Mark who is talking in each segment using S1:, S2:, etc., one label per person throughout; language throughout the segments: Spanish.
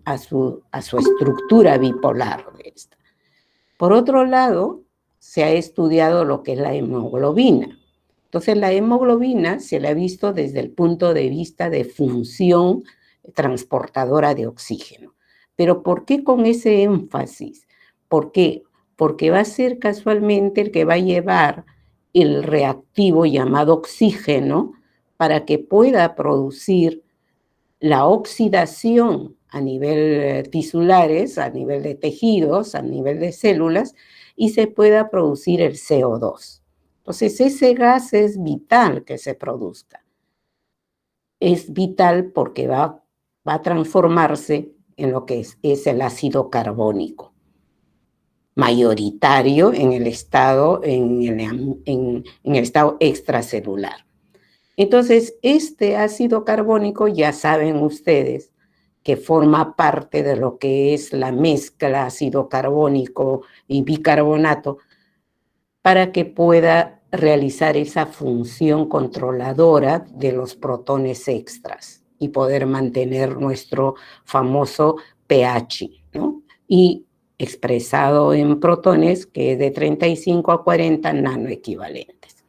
S1: a su estructura bipolar de esta. Por otro lado, se ha estudiado lo que es la hemoglobina. Entonces, la hemoglobina se la ha visto desde el punto de vista de función transportadora de oxígeno. Pero ¿por qué con ese énfasis? ¿Por qué? Porque va a ser casualmente el que va a llevar el reactivo llamado oxígeno para que pueda producir la oxidación a nivel tisulares, a nivel de tejidos, a nivel de células, y se pueda producir el CO2. Entonces, ese gas es vital que se produzca. Es vital porque va a transformarse en lo que es el ácido carbónico, mayoritario en el estado extracelular. Entonces, este ácido carbónico, ya saben ustedes, que forma parte de lo que es la mezcla ácido carbónico y bicarbonato, para que pueda realizar esa función controladora de los protones extras y poder mantener nuestro famoso pH, ¿no? Y expresado en protones, que es de 35 a 40 nanoequivalentes.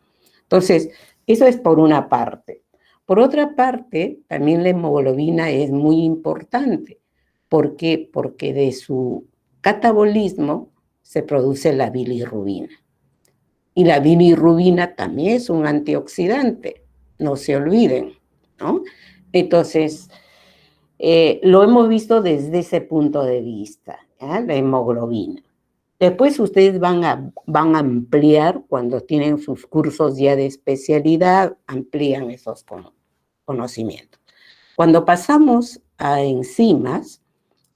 S1: Entonces, eso es por una parte. Por otra parte, también la hemoglobina es muy importante. ¿Por qué? Porque de su catabolismo se produce la bilirrubina. Y la bilirrubina también es un antioxidante, no se olviden, ¿no? Entonces, lo hemos visto desde ese punto de vista, ¿ya? La hemoglobina. Después ustedes van a ampliar, cuando tienen sus cursos ya de especialidad, amplían esos conocimientos. Cuando pasamos a enzimas,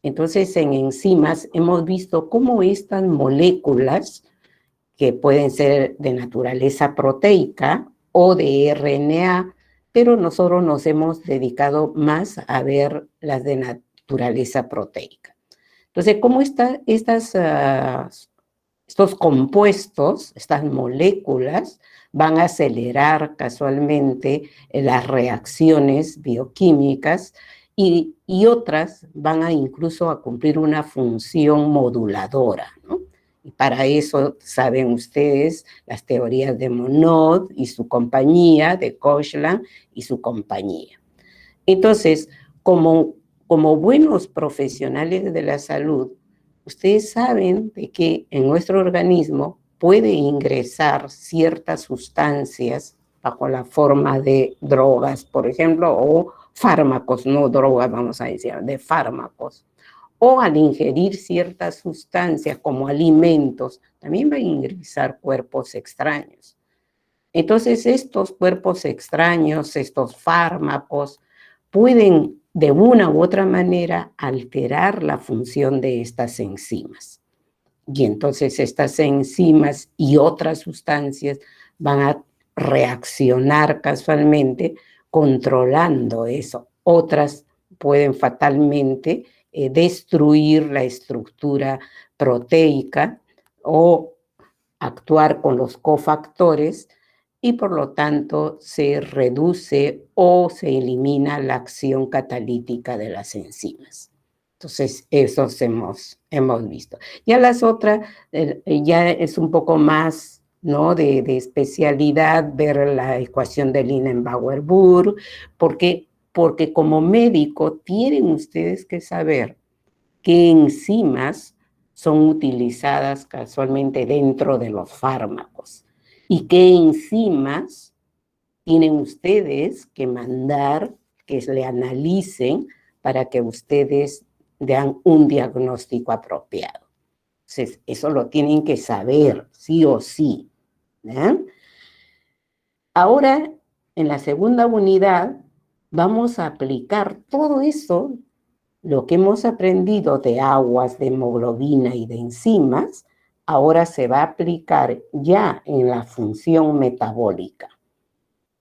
S1: entonces en enzimas hemos visto cómo estas moléculas, que pueden ser de naturaleza proteica o de RNA, pero nosotros nos hemos dedicado más a ver las de naturaleza proteica. Entonces, ¿cómo estos compuestos, estas moléculas, van a acelerar casualmente las reacciones bioquímicas y otras van a incluso a cumplir una función moduladora, ¿no? Y para eso saben ustedes las teorías de Monod y su compañía, de Koshland y su compañía. Entonces, como buenos profesionales de la salud, ustedes saben de que en nuestro organismo puede ingresar ciertas sustancias bajo la forma de drogas, por ejemplo, o fármacos, no drogas, vamos a decir, de fármacos. O al ingerir ciertas sustancias como alimentos, también va a ingresar cuerpos extraños. Entonces, estos cuerpos extraños, estos fármacos, pueden de una u otra manera alterar la función de estas enzimas. Y entonces estas enzimas y otras sustancias van a reaccionar casualmente controlando eso. Otras pueden fatalmente destruir la estructura proteica o actuar con los cofactores, y por lo tanto se reduce o se elimina la acción catalítica de las enzimas. Entonces, esos hemos visto. Ya las otras, ya es un poco más, ¿no?, de especialidad, ver la ecuación de Linenbauer-Burg, porque como médico tienen ustedes que saber qué enzimas son utilizadas casualmente dentro de los fármacos y qué enzimas tienen ustedes que mandar que le analicen para que ustedes den un diagnóstico apropiado. Entonces, eso lo tienen que saber, sí o sí, ¿eh? Ahora, en la segunda unidad, vamos a aplicar todo eso, lo que hemos aprendido de aguas, de hemoglobina y de enzimas, ahora se va a aplicar ya en la función metabólica.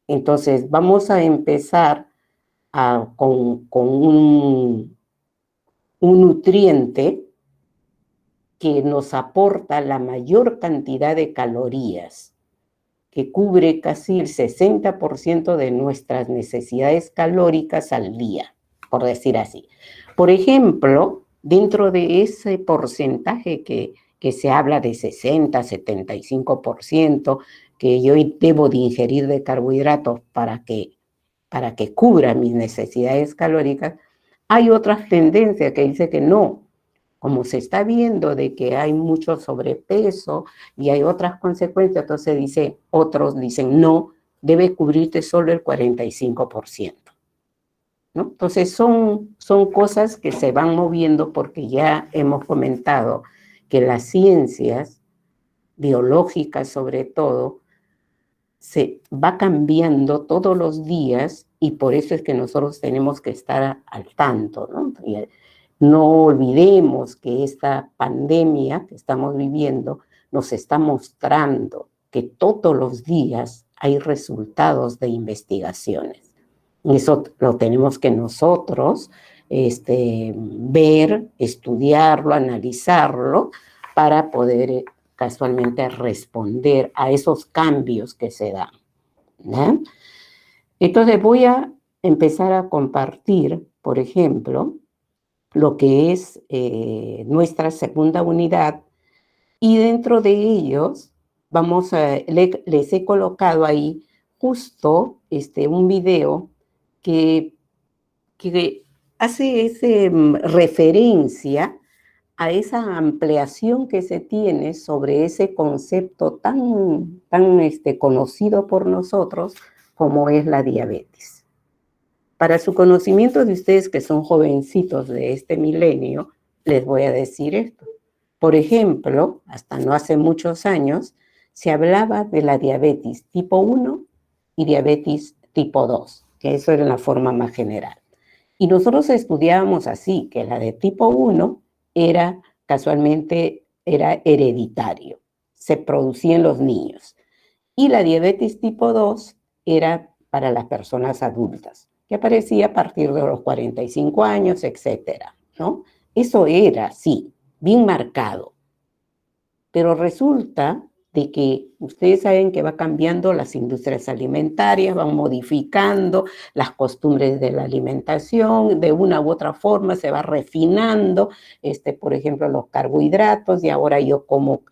S1: Entonces, vamos a empezar con un nutriente que nos aporta la mayor cantidad de calorías, que cubre casi el 60% de nuestras necesidades calóricas al día, por decir así. Por ejemplo, dentro de ese porcentaje que se habla de 60, 75%, que yo debo de ingerir de carbohidratos para que cubra mis necesidades calóricas, hay otras tendencias que dice que no. Como se está viendo de que hay mucho sobrepeso y hay otras consecuencias, entonces otros dicen no, debe cubrirte solo el 45%. ¿No? Entonces son cosas que se van moviendo porque ya hemos comentado que las ciencias biológicas sobre todo se va cambiando todos los días y por eso es que nosotros tenemos que estar al tanto, ¿no? Y no olvidemos que esta pandemia que estamos viviendo nos está mostrando que todos los días hay resultados de investigaciones. Eso lo tenemos que nosotros ver, estudiarlo, analizarlo, para poder casualmente responder a esos cambios que se dan, ¿no? Entonces voy a empezar a compartir, por ejemplo, lo que es nuestra segunda unidad, y dentro de ellos les he colocado ahí justo un video que hace referencia a esa ampliación que se tiene sobre ese concepto tan conocido por nosotros como es la diabetes. Para su conocimiento de ustedes que son jovencitos de este milenio, les voy a decir esto. Por ejemplo, hasta no hace muchos años, se hablaba de la diabetes tipo 1 y diabetes tipo 2, que eso era la forma más general. Y nosotros estudiábamos así, que la de tipo 1 casualmente era hereditario, se producía en los niños. Y la diabetes tipo 2 era para las personas adultas, que aparecía a partir de los 45 años, etcétera, ¿no? Eso era, sí, bien marcado. Pero resulta de que ustedes saben que va cambiando las industrias alimentarias, van modificando las costumbres de la alimentación, de una u otra forma se va refinando, por ejemplo, los carbohidratos, y ahora yo como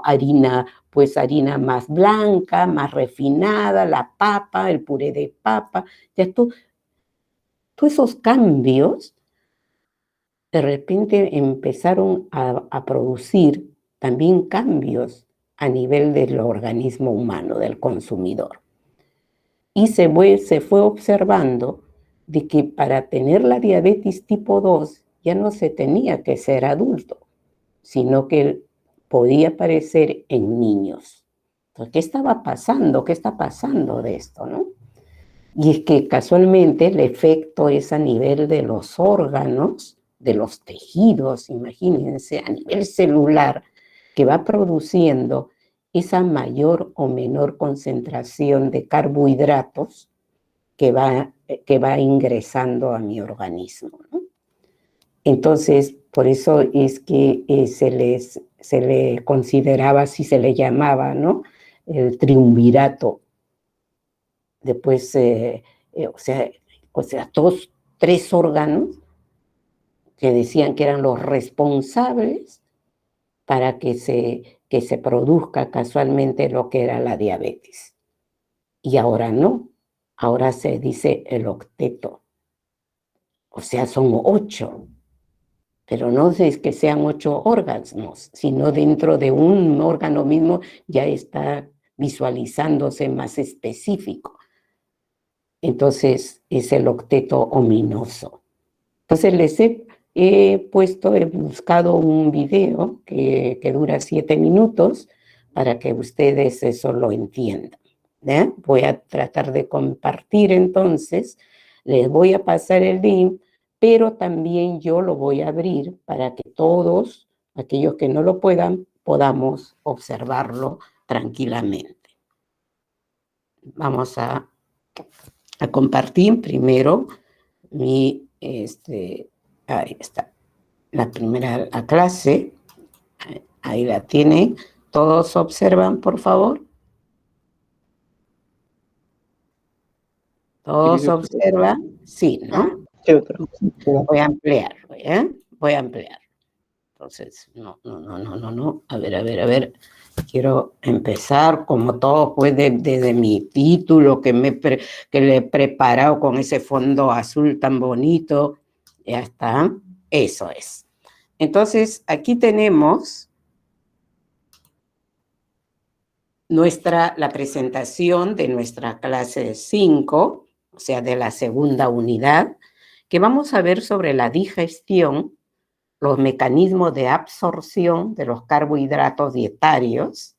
S1: harina, pues harina más blanca, más refinada, la papa, el puré de papa, ya todos esos cambios de repente empezaron a producir también cambios a nivel del organismo humano, del consumidor. Y se fue observando de que para tener la diabetes tipo 2 ya no se tenía que ser adulto, sino que podía aparecer en niños. Entonces, ¿qué estaba pasando? ¿Qué está pasando de esto, no? Y es que casualmente el efecto es a nivel de los órganos, de los tejidos, imagínense, a nivel celular, que va produciendo esa mayor o menor concentración de carbohidratos que va ingresando a mi organismo, ¿no? Entonces, por eso es que se le consideraba, así se le llamaba, ¿no? El triunvirato. Después, o sea, todos tres órganos que decían que eran los responsables para que se produzca casualmente lo que era la diabetes. Y ahora no, ahora se dice el octeto. O sea, son 8, pero no es que sean 8 órganos, sino dentro de un órgano mismo ya está visualizándose más específico. Entonces es el octeto ominoso. Entonces he buscado un video que dura 7 minutos para que ustedes eso lo entiendan, ¿eh? Voy a tratar de compartir entonces, les voy a pasar el link, pero también yo lo voy a abrir para que todos, aquellos que no lo puedan, podamos observarlo tranquilamente. Vamos a compartir primero ahí está, la primera clase, ahí la tienen. ¿Todos observan, por favor? ¿Todos observan? Sí, ¿no?
S2: Sí, doctora.
S1: Voy a ampliar, voy a ampliar. Entonces, no. A ver. Quiero empezar, como todo, pues, desde mi título que le he preparado con ese fondo azul tan bonito. Ya está. Eso es. Entonces, aquí tenemos la presentación de nuestra clase 5, o sea, de la segunda unidad, que vamos a ver sobre la digestión, los mecanismos de absorción de los carbohidratos dietarios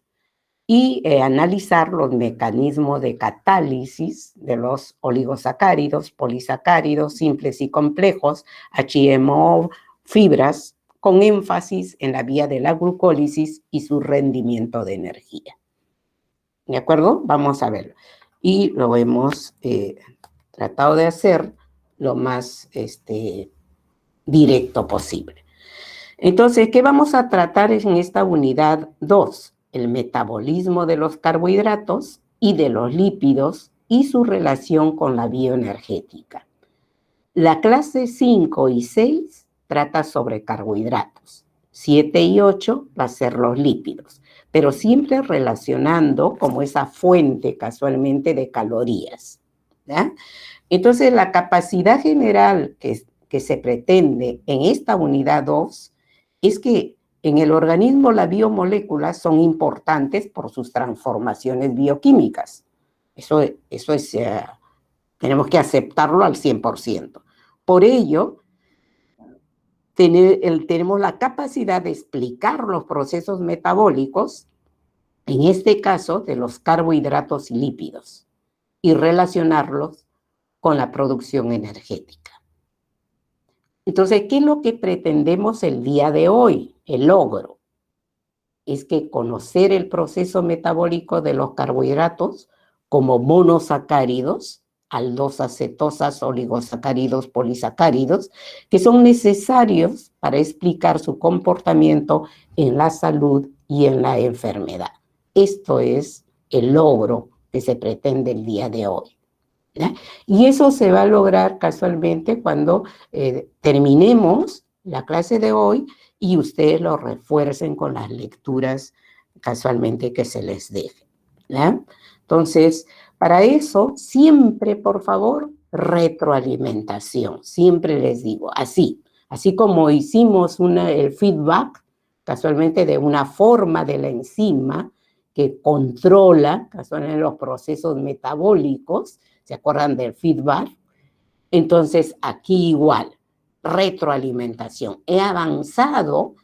S1: y analizar los mecanismos de catálisis de los oligosacáridos, polisacáridos, simples y complejos, HMO, fibras, con énfasis en la vía de la glucólisis y su rendimiento de energía. ¿De acuerdo? Vamos a verlo. Y lo hemos tratado de hacer lo más directo posible. Entonces, ¿qué vamos a tratar en esta unidad 2? El metabolismo de los carbohidratos y de los lípidos y su relación con la bioenergética. La clase 5 y 6 trata sobre carbohidratos. 7 y 8 va a ser los lípidos, pero siempre relacionando como esa fuente casualmente de calorías, ¿ya? Entonces, la capacidad general que se pretende en esta unidad 2 es que en el organismo las biomoléculas son importantes por sus transformaciones bioquímicas. Eso es, tenemos que aceptarlo al 100%. Por ello, tenemos la capacidad de explicar los procesos metabólicos, en este caso de los carbohidratos y lípidos, y relacionarlos con la producción energética. Entonces, ¿qué es lo que pretendemos el día de hoy? El logro es que conocer el proceso metabólico de los carbohidratos como monosacáridos, aldosas, oligosacáridos, polisacáridos, que son necesarios para explicar su comportamiento en la salud y en la enfermedad. Esto es el logro que se pretende el día de hoy, ¿ya? Y eso se va a lograr casualmente cuando terminemos la clase de hoy y ustedes lo refuercen con las lecturas casualmente que se les deje, ¿ya? Entonces, para eso, siempre, por favor, retroalimentación. Siempre les digo, así como hicimos el feedback, casualmente de una forma de la enzima que controla casualmente los procesos metabólicos. ¿Se acuerdan del feedback? Entonces, aquí igual, retroalimentación. He avanzado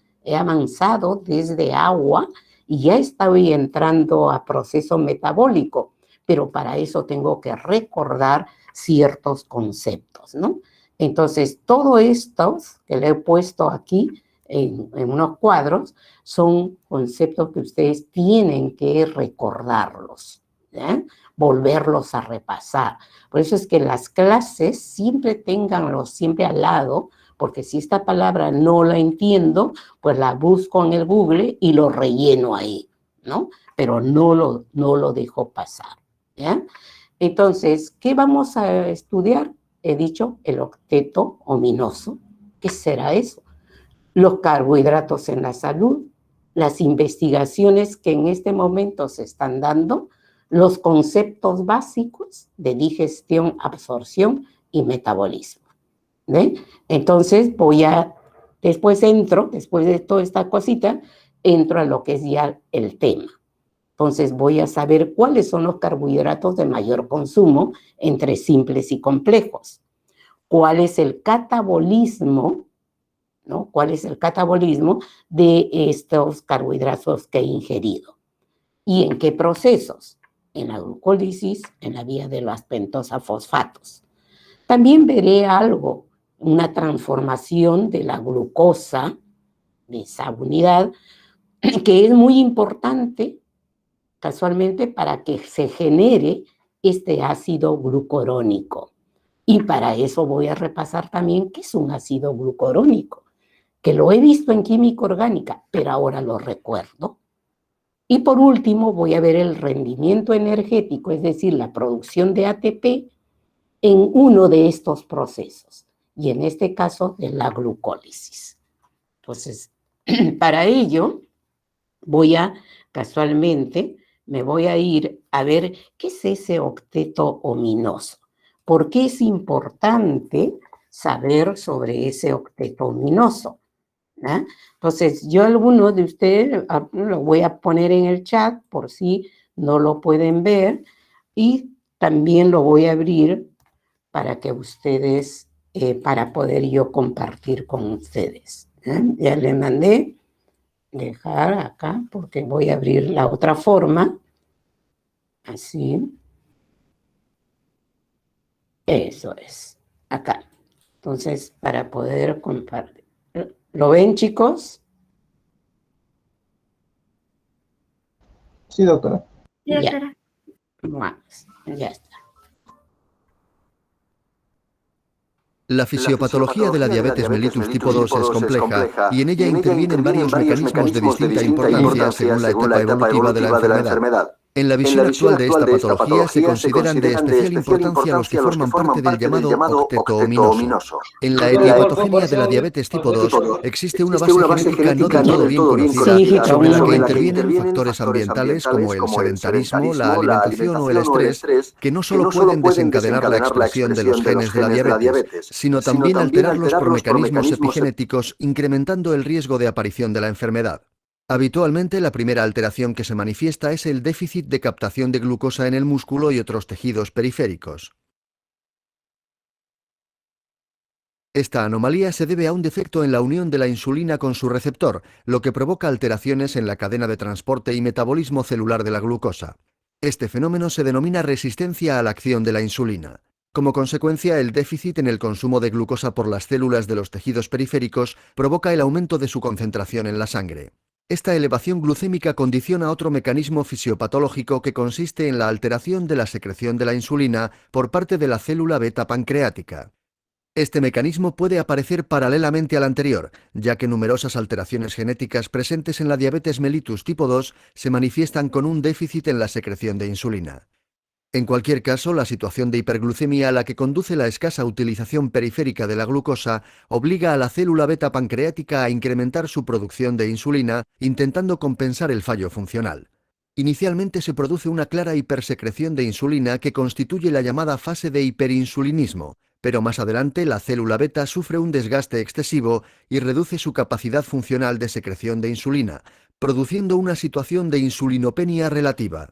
S1: desde agua y ya estoy entrando a proceso metabólico, pero para eso tengo que recordar ciertos conceptos, ¿no? Entonces, todo esto que le he puesto aquí en unos cuadros son conceptos que ustedes tienen que recordarlos, ¿ya? Volverlos a repasar. Por eso es que las clases siempre ténganlo siempre al lado, porque si esta palabra no la entiendo, pues la busco en el Google y lo relleno ahí, ¿no? Pero no lo dejo pasar, ¿ya? Entonces, ¿qué vamos a estudiar? He dicho el octeto ominoso. ¿Qué será eso? Los carbohidratos en la salud, las investigaciones que en este momento se están dando, los conceptos básicos de digestión, absorción y metabolismo. ¿Ven? Entonces después de toda esta cosita, entro a lo que es ya el tema. Entonces voy a saber cuáles son los carbohidratos de mayor consumo entre simples y complejos. ¿Cuál es el catabolismo, ¿no? ¿Cuál es el catabolismo de estos carbohidratos que he ingerido? ¿Y en qué procesos? En la glucólisis, en la vía de las pentosafosfatos. También veré algo, una transformación de la glucosa, de esa unidad, que es muy importante casualmente para que se genere este ácido glucurónico. Y para eso voy a repasar también qué es un ácido glucurónico, que lo he visto en química orgánica, pero ahora lo recuerdo. Y por último voy a ver el rendimiento energético, es decir, la producción de ATP en uno de estos procesos. y en este caso de la glucólisis. Entonces, para ello, casualmente, me voy a ir a ver qué es ese octeto ominoso. ¿Por qué es importante saber sobre ese octeto ominoso? ¿Ah? Entonces, yo a algunos de ustedes lo voy a poner en el chat por si no lo pueden ver y también lo voy a abrir para que ustedes, para poder yo compartir con ustedes. Ya le mandé dejar acá porque voy a abrir la otra forma. Así. Eso es. Acá. Entonces, para poder compartir. ¿Lo ven, chicos?
S2: Sí, doctora.
S1: Ya. Vamos. Ya está.
S3: La fisiopatología de la diabetes mellitus tipo 2 es compleja y en ella intervienen varios mecanismos de distinta importancia según la etapa evolutiva de la enfermedad. En la visión actual de esta patología se consideran de especial importancia los que forman parte del llamado octeto ominoso. En la etiopatogenia de la diabetes tipo 2 existe una base genética no del todo bien conocida sobre la que intervienen factores ambientales como el sedentarismo, la alimentación o el estrés, que no solo pueden desencadenar la expresión de los genes de la diabetes, sino también alterarlos por mecanismos epigenéticos, incrementando el riesgo de aparición de la enfermedad. Habitualmente, la primera alteración que se manifiesta es el déficit de captación de glucosa en el músculo y otros tejidos periféricos. Esta anomalía se debe a un defecto en la unión de la insulina con su receptor, lo que provoca alteraciones en la cadena de transporte y metabolismo celular de la glucosa. Este fenómeno se denomina resistencia a la acción de la insulina. Como consecuencia, el déficit en el consumo de glucosa por las células de los tejidos periféricos provoca el aumento de su concentración en la sangre. Esta elevación glucémica condiciona otro mecanismo fisiopatológico que consiste en la alteración de la secreción de la insulina por parte de la célula beta pancreática. Este mecanismo puede aparecer paralelamente al anterior, ya que numerosas alteraciones genéticas presentes en la diabetes mellitus tipo 2 se manifiestan con un déficit en la secreción de insulina. En cualquier caso, la situación de hiperglucemia a la que conduce la escasa utilización periférica de la glucosa obliga a la célula beta pancreática a incrementar su producción de insulina, intentando compensar el fallo funcional. Inicialmente se produce una clara hipersecreción de insulina que constituye la llamada fase de hiperinsulinismo, pero más adelante la célula beta sufre un desgaste excesivo y reduce su capacidad funcional de secreción de insulina, produciendo una situación de insulinopenia relativa.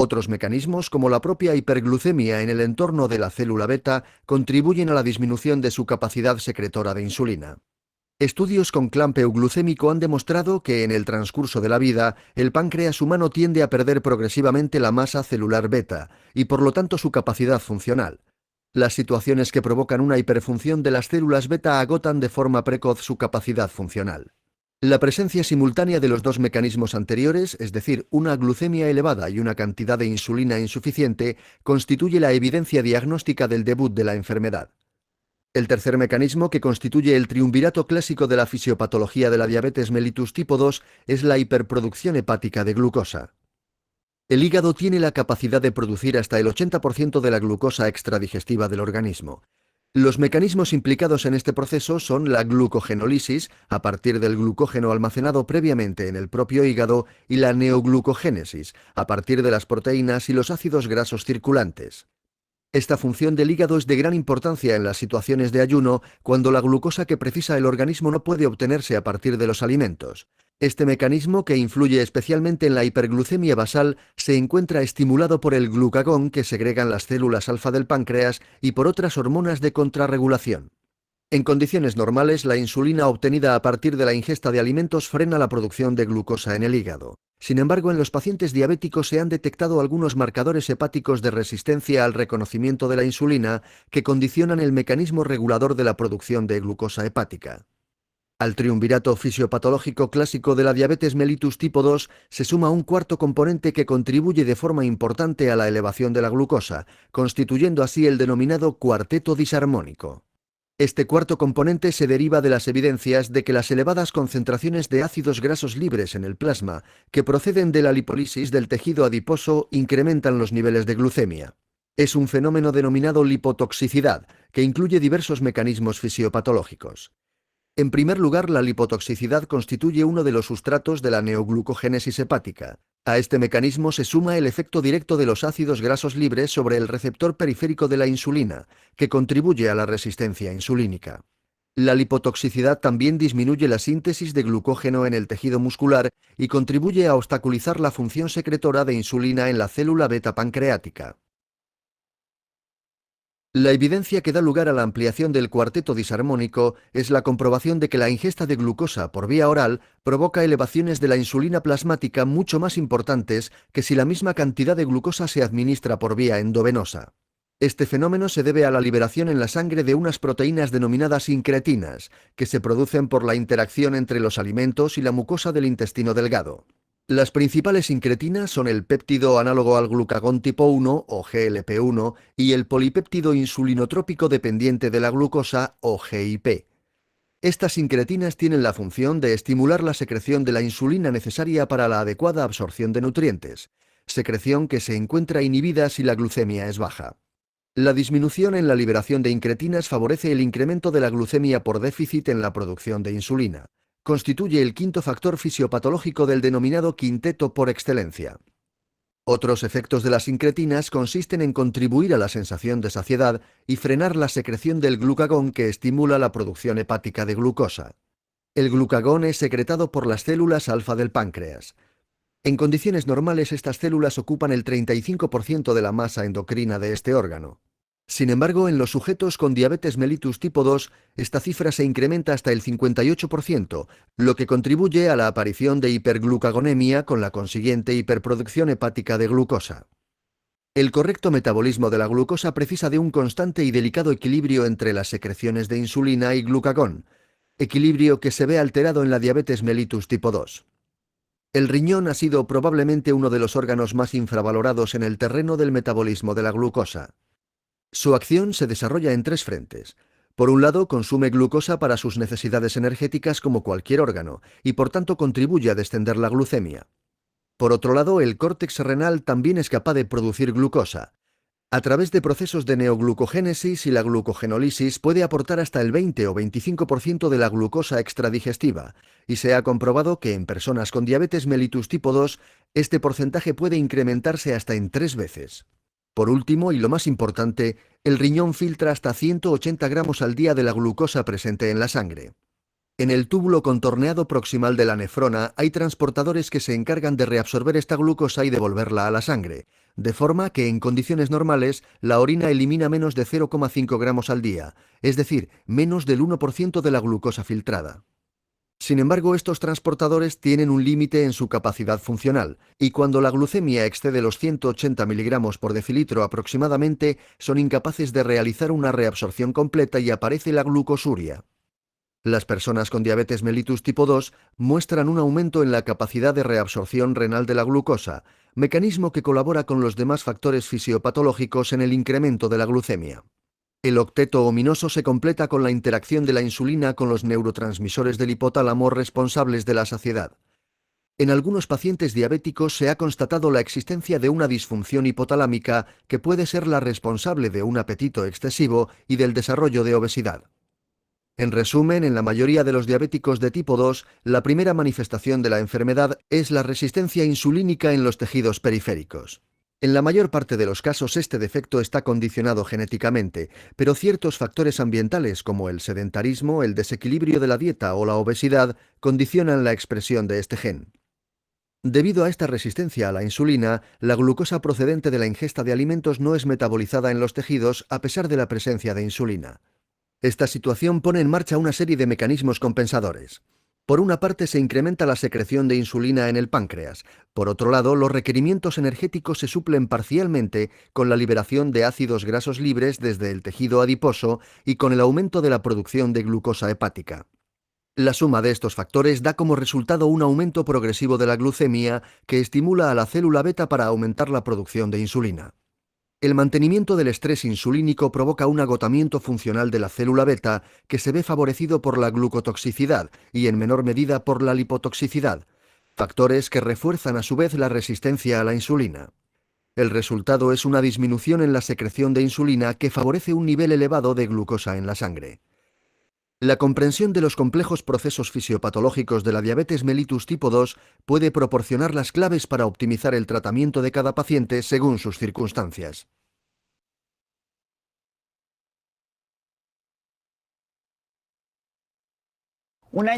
S3: Otros mecanismos, como la propia hiperglucemia en el entorno de la célula beta, contribuyen a la disminución de su capacidad secretora de insulina. Estudios con clamp euglucémico han demostrado que en el transcurso de la vida, el páncreas humano tiende a perder progresivamente la masa celular beta y por lo tanto su capacidad funcional. Las situaciones que provocan una hiperfunción de las células beta agotan de forma precoz su capacidad funcional. La presencia simultánea de los dos mecanismos anteriores, es decir, una glucemia elevada y una cantidad de insulina insuficiente, constituye la evidencia diagnóstica del debut de la enfermedad. El tercer mecanismo, que constituye el triunvirato clásico de la fisiopatología de la diabetes mellitus tipo 2, es la hiperproducción hepática de glucosa. El hígado tiene la capacidad de producir hasta el 80% de la glucosa extradigestiva del organismo. Los mecanismos implicados en este proceso son la glucogenólisis, a partir del glucógeno almacenado previamente en el propio hígado, y la neoglucogénesis, a partir de las proteínas y los ácidos grasos circulantes. Esta función del hígado es de gran importancia en las situaciones de ayuno, cuando la glucosa que precisa el organismo no puede obtenerse a partir de los alimentos. Este mecanismo, que influye especialmente en la hiperglucemia basal, se encuentra estimulado por el glucagón que segregan las células alfa del páncreas y por otras hormonas de contrarregulación. En condiciones normales, la insulina obtenida a partir de la ingesta de alimentos frena la producción de glucosa en el hígado. Sin embargo, en los pacientes diabéticos se han detectado algunos marcadores hepáticos de resistencia al reconocimiento de la insulina que condicionan el mecanismo regulador de la producción de glucosa hepática. Al triunvirato fisiopatológico clásico de la diabetes mellitus tipo 2 se suma un cuarto componente que contribuye de forma importante a la elevación de la glucosa, constituyendo así el denominado cuarteto disarmónico. Este cuarto componente se deriva de las evidencias de que las elevadas concentraciones de ácidos grasos libres en el plasma, que proceden de la lipólisis del tejido adiposo, incrementan los niveles de glucemia. Es un fenómeno denominado lipotoxicidad, que incluye diversos mecanismos fisiopatológicos. En primer lugar, la lipotoxicidad constituye uno de los sustratos de la neoglucogénesis hepática. A este mecanismo se suma el efecto directo de los ácidos grasos libres sobre el receptor periférico de la insulina, que contribuye a la resistencia insulínica. La lipotoxicidad también disminuye la síntesis de glucógeno en el tejido muscular y contribuye a obstaculizar la función secretora de insulina en la célula beta pancreática. La evidencia que da lugar a la ampliación del cuarteto disarmónico es la comprobación de que la ingesta de glucosa por vía oral provoca elevaciones de la insulina plasmática mucho más importantes que si la misma cantidad de glucosa se administra por vía endovenosa. Este fenómeno se debe a la liberación en la sangre de unas proteínas denominadas incretinas, que se producen por la interacción entre los alimentos y la mucosa del intestino delgado. Las principales incretinas son el péptido análogo al glucagón tipo 1 o GLP-1 y el polipéptido insulinotrópico dependiente de la glucosa o GIP. Estas incretinas tienen la función de estimular la secreción de la insulina necesaria para la adecuada absorción de nutrientes, secreción que se encuentra inhibida si la glucemia es baja. La disminución en la liberación de incretinas favorece el incremento de la glucemia por déficit en la producción de insulina. Constituye el quinto factor fisiopatológico del denominado quinteto por excelencia. Otros efectos de las incretinas consisten en contribuir a la sensación de saciedad y frenar la secreción del glucagón que estimula la producción hepática de glucosa. El glucagón es secretado por las células alfa del páncreas. En condiciones normales, estas células ocupan el 35% de la masa endocrina de este órgano. Sin embargo, en los sujetos con diabetes mellitus tipo 2, esta cifra se incrementa hasta el 58%, lo que contribuye a la aparición de hiperglucagonemia con la consiguiente hiperproducción hepática de glucosa. El correcto metabolismo de la glucosa precisa de un constante y delicado equilibrio entre las secreciones de insulina y glucagón, equilibrio que se ve alterado en la diabetes mellitus tipo 2. El riñón ha sido probablemente uno de los órganos más infravalorados en el terreno del metabolismo de la glucosa. Su acción se desarrolla en tres frentes. Por un lado, consume glucosa para sus necesidades energéticas como cualquier órgano, y por tanto contribuye a descender la glucemia. Por otro lado, el córtex renal también es capaz de producir glucosa. A través de procesos de neoglucogénesis y la glucogenólisis puede aportar hasta el 20 o 25% de la glucosa extradigestiva, y se ha comprobado que en personas con diabetes mellitus tipo 2, este porcentaje puede incrementarse hasta en 3 veces. Por último, y lo más importante, el riñón filtra hasta 180 gramos al día de la glucosa presente en la sangre. En el túbulo contorneado proximal de la nefrona hay transportadores que se encargan de reabsorber esta glucosa y devolverla a la sangre, de forma que en condiciones normales la orina elimina menos de 0,5 gramos al día, es decir, menos del 1% de la glucosa filtrada. Sin embargo, estos transportadores tienen un límite en su capacidad funcional, y cuando la glucemia excede los 180 miligramos por decilitro aproximadamente, son incapaces de realizar una reabsorción completa y aparece la glucosuria. Las personas con diabetes mellitus tipo 2 muestran un aumento en la capacidad de reabsorción renal de la glucosa, mecanismo que colabora con los demás factores fisiopatológicos en el incremento de la glucemia. El octeto ominoso se completa con la interacción de la insulina con los neurotransmisores del hipotálamo responsables de la saciedad. En algunos pacientes diabéticos se ha constatado la existencia de una disfunción hipotalámica que puede ser la responsable de un apetito excesivo y del desarrollo de obesidad. En resumen, en la mayoría de los diabéticos de tipo 2, la primera manifestación de la enfermedad es la resistencia insulínica en los tejidos periféricos. En la mayor parte de los casos este defecto está condicionado genéticamente, pero ciertos factores ambientales como el sedentarismo, el desequilibrio de la dieta o la obesidad condicionan la expresión de este gen. Debido a esta resistencia a la insulina, la glucosa procedente de la ingesta de alimentos no es metabolizada en los tejidos a pesar de la presencia de insulina. Esta situación pone en marcha una serie de mecanismos compensadores. Por una parte, se incrementa la secreción de insulina en el páncreas. Por otro lado, los requerimientos energéticos se suplen parcialmente con la liberación de ácidos grasos libres desde el tejido adiposo y con el aumento de la producción de glucosa hepática. La suma de estos factores da como resultado un aumento progresivo de la glucemia que estimula a la célula beta para aumentar la producción de insulina. El mantenimiento del estrés insulínico provoca un agotamiento funcional de la célula beta que se ve favorecido por la glucotoxicidad y en menor medida por la lipotoxicidad, factores que refuerzan a su vez la resistencia a la insulina. El resultado es una disminución en la secreción de insulina que favorece un nivel elevado de glucosa en la sangre. La comprensión de los complejos procesos fisiopatológicos de la diabetes mellitus tipo 2 puede proporcionar las claves para optimizar el tratamiento de cada paciente según sus circunstancias.
S4: Una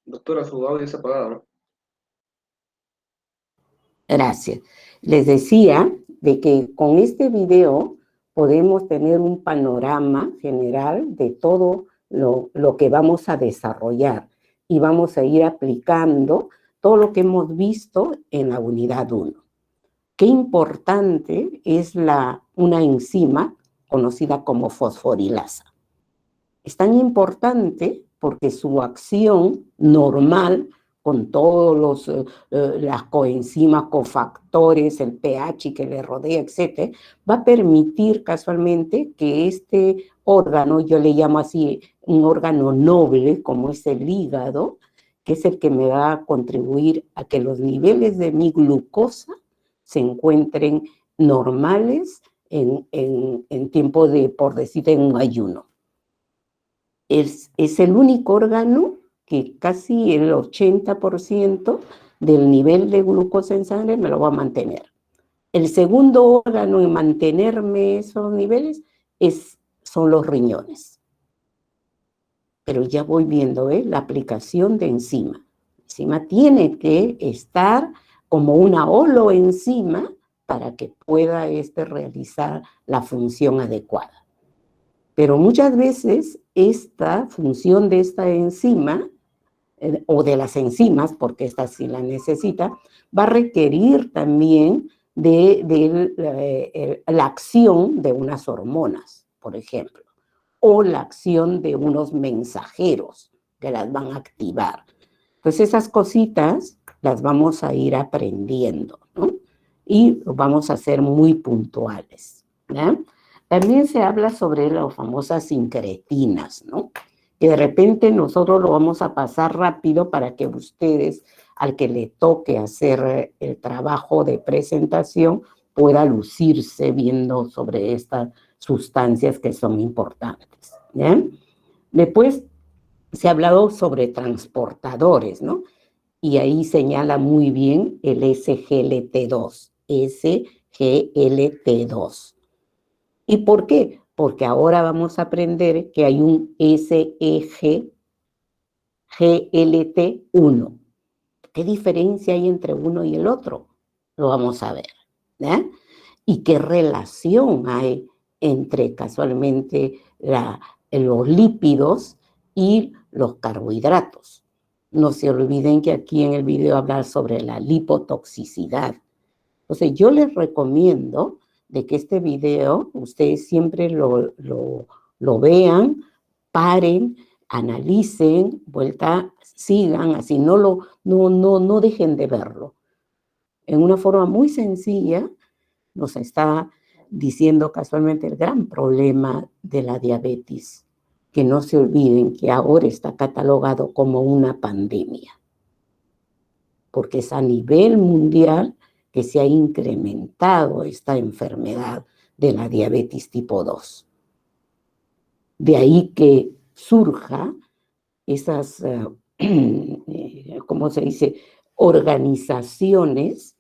S2: Doctora, su audio está apagado, ¿no?
S1: Gracias. Les decía de que con este video podemos tener un panorama general de todo lo que vamos a desarrollar y vamos a ir aplicando todo lo que hemos visto en la unidad 1. Qué importante es una enzima conocida como fosforilasa. Es tan importante porque su acción normal con todos las coenzimas, cofactores, el pH que le rodea, etc., va a permitir casualmente que este órgano, yo le llamo así un órgano noble, como es el hígado, que es el que me va a contribuir a que los niveles de mi glucosa se encuentren normales en tiempo de, por decir, en un ayuno. Es el único órgano que casi el 80% del nivel de glucosa en sangre me lo va a mantener. El segundo órgano en mantenerme esos niveles son los riñones. Pero ya voy viendo la aplicación de enzima. La enzima tiene que estar como una holoenzima para que pueda realizar la función adecuada. Pero muchas veces esta función de esta enzima, o de las enzimas, porque esta sí la necesita, va a requerir también de la acción de unas hormonas, por ejemplo, o la acción de unos mensajeros que las van a activar. Pues esas cositas las vamos a ir aprendiendo, ¿no? Y vamos a ser muy puntuales, ¿ya? También se habla sobre las famosas incretinas, ¿no? Que de repente nosotros lo vamos a pasar rápido para que ustedes, al que le toque hacer el trabajo de presentación, pueda lucirse viendo sobre estas sustancias que son importantes, ¿ya? Después se ha hablado sobre transportadores, ¿no? Y ahí señala muy bien el SGLT2, SGLT2. ¿Y por qué? Porque ahora vamos a aprender que hay un SEGLT1. ¿Qué diferencia hay entre uno y el otro? Lo vamos a ver, ¿ya? ¿Y qué relación hay entre casualmente los lípidos y los carbohidratos? No se olviden que aquí en el video habla sobre la lipotoxicidad. Entonces, yo les recomiendo de que este video ustedes siempre lo vean, paren, analicen, sigan, así no dejen de verlo. En una forma muy sencilla nos está diciendo casualmente el gran problema de la diabetes, que no se olviden que ahora está catalogado como una pandemia, porque es a nivel mundial que se ha incrementado esta enfermedad de la diabetes tipo 2. De ahí que surja esas, ¿cómo se dice?, organizaciones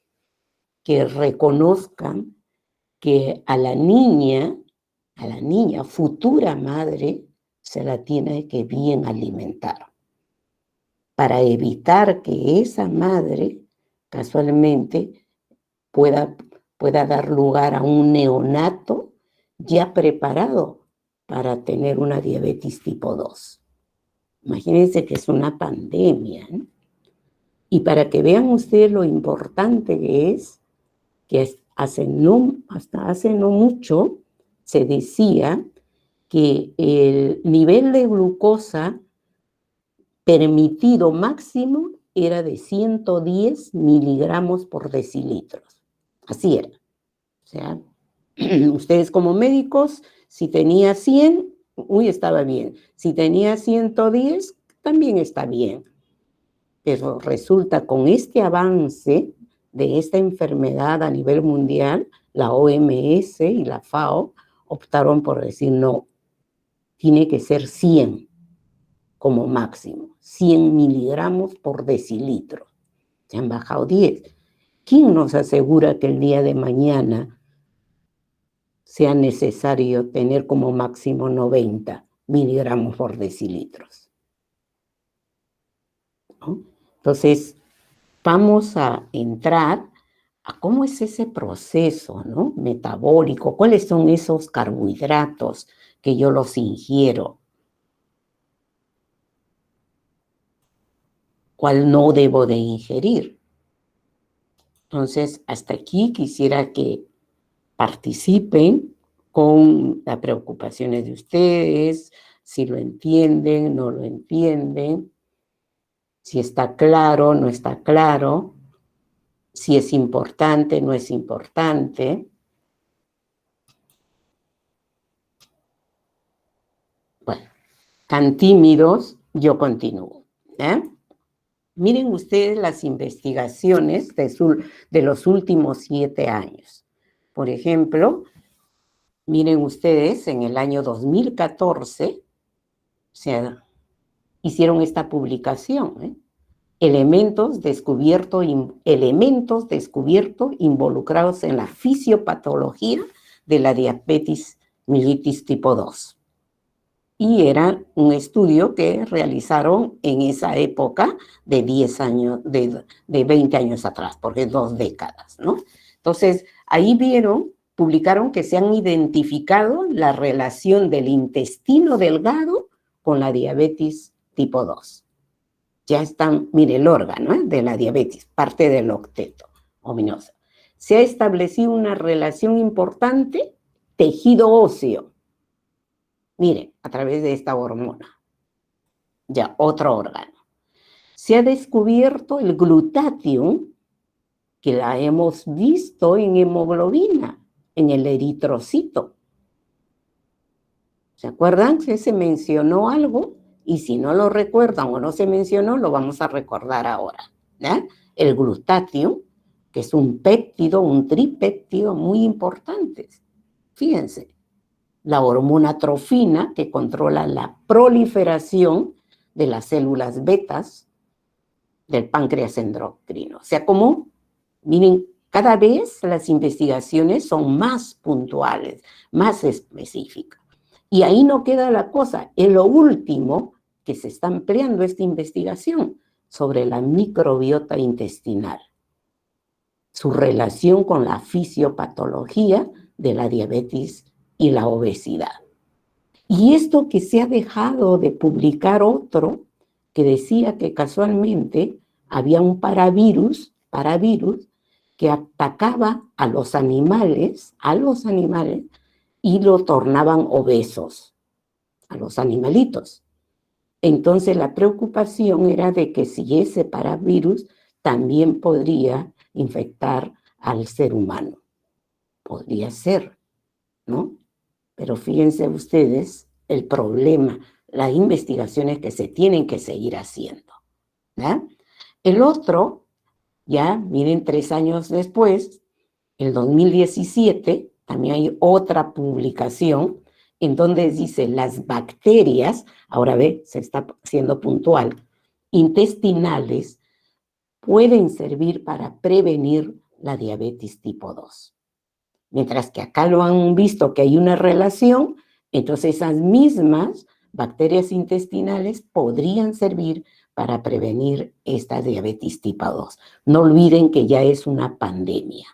S1: que reconozcan que a la niña, futura madre, se la tiene que bien alimentar. para evitar que esa madre casualmente pueda dar lugar a un neonato ya preparado para tener una diabetes tipo 2. Imagínense que es una pandemia, ¿no? Y para que vean ustedes lo importante que es, que hasta hace no mucho se decía que el nivel de glucosa permitido máximo era de 110 miligramos por decilitros. Así era. O sea, ustedes como médicos, si tenía 100, estaba bien. Si tenía 110, también está bien. Pero resulta con este avance de esta enfermedad a nivel mundial, la OMS y la FAO optaron por decir no, tiene que ser 100 como máximo, 100 miligramos por decilitro. Se han bajado 10. ¿Quién nos asegura que el día de mañana sea necesario tener como máximo 90 miligramos por decilitros? ¿No? Entonces, vamos a entrar a cómo es ese proceso, ¿no?, metabólico, cuáles son esos carbohidratos que yo los ingiero, cuál no debo de ingerir. Entonces, hasta aquí quisiera que participen con las preocupaciones de ustedes, si lo entienden, no lo entienden, si está claro, no está claro, si es importante, no es importante. Bueno, tan tímidos, yo continúo. Miren ustedes las investigaciones de los últimos 7 años. Por ejemplo, miren ustedes, en el año 2014, hicieron esta publicación, elementos descubiertos involucrados en la fisiopatología de la diabetes mellitus tipo 2. Y era un estudio que realizaron en esa época de 10 años, de 20 años atrás, porque 2 décadas, ¿no? Entonces, ahí publicaron que se han identificado la relación del intestino delgado con la diabetes tipo 2. Ya están, mire, el órgano de la diabetes, parte del octeto ominoso. Se ha establecido una relación importante, tejido óseo. Miren, a través de esta hormona. Ya, otro órgano. Se ha descubierto el glutatión, que la hemos visto en hemoglobina, en el eritrocito. ¿Se acuerdan? Se mencionó algo, y si no lo recuerdan o no se mencionó, lo vamos a recordar ahora, ¿ya? El glutatión, que es un péptido, un tripéptido muy importante. Fíjense. La hormona trofina, que controla la proliferación de las células betas del páncreas endocrino. O sea, como, miren, cada vez las investigaciones son más puntuales, más específicas. Y ahí no queda la cosa. Es lo último que se está ampliando esta investigación sobre la microbiota intestinal, su relación con la fisiopatología de la diabetes y la obesidad. Y esto que se ha dejado de publicar otro, que decía que casualmente había un paravirus que atacaba a los animales y lo tornaban obesos, a los animalitos. Entonces la preocupación era de que si ese paravirus también podría infectar al ser humano. Podría ser, ¿no? Pero fíjense ustedes el problema, las investigaciones que se tienen que seguir haciendo, ¿ya? El otro, ya miren, 3 años después, el 2017, también hay otra publicación en donde dice las bacterias, ahora ve, se está haciendo puntual, intestinales, pueden servir para prevenir la diabetes tipo 2. Mientras que acá lo han visto que hay una relación, entonces esas mismas bacterias intestinales podrían servir para prevenir esta diabetes tipo 2. No olviden que ya es una pandemia.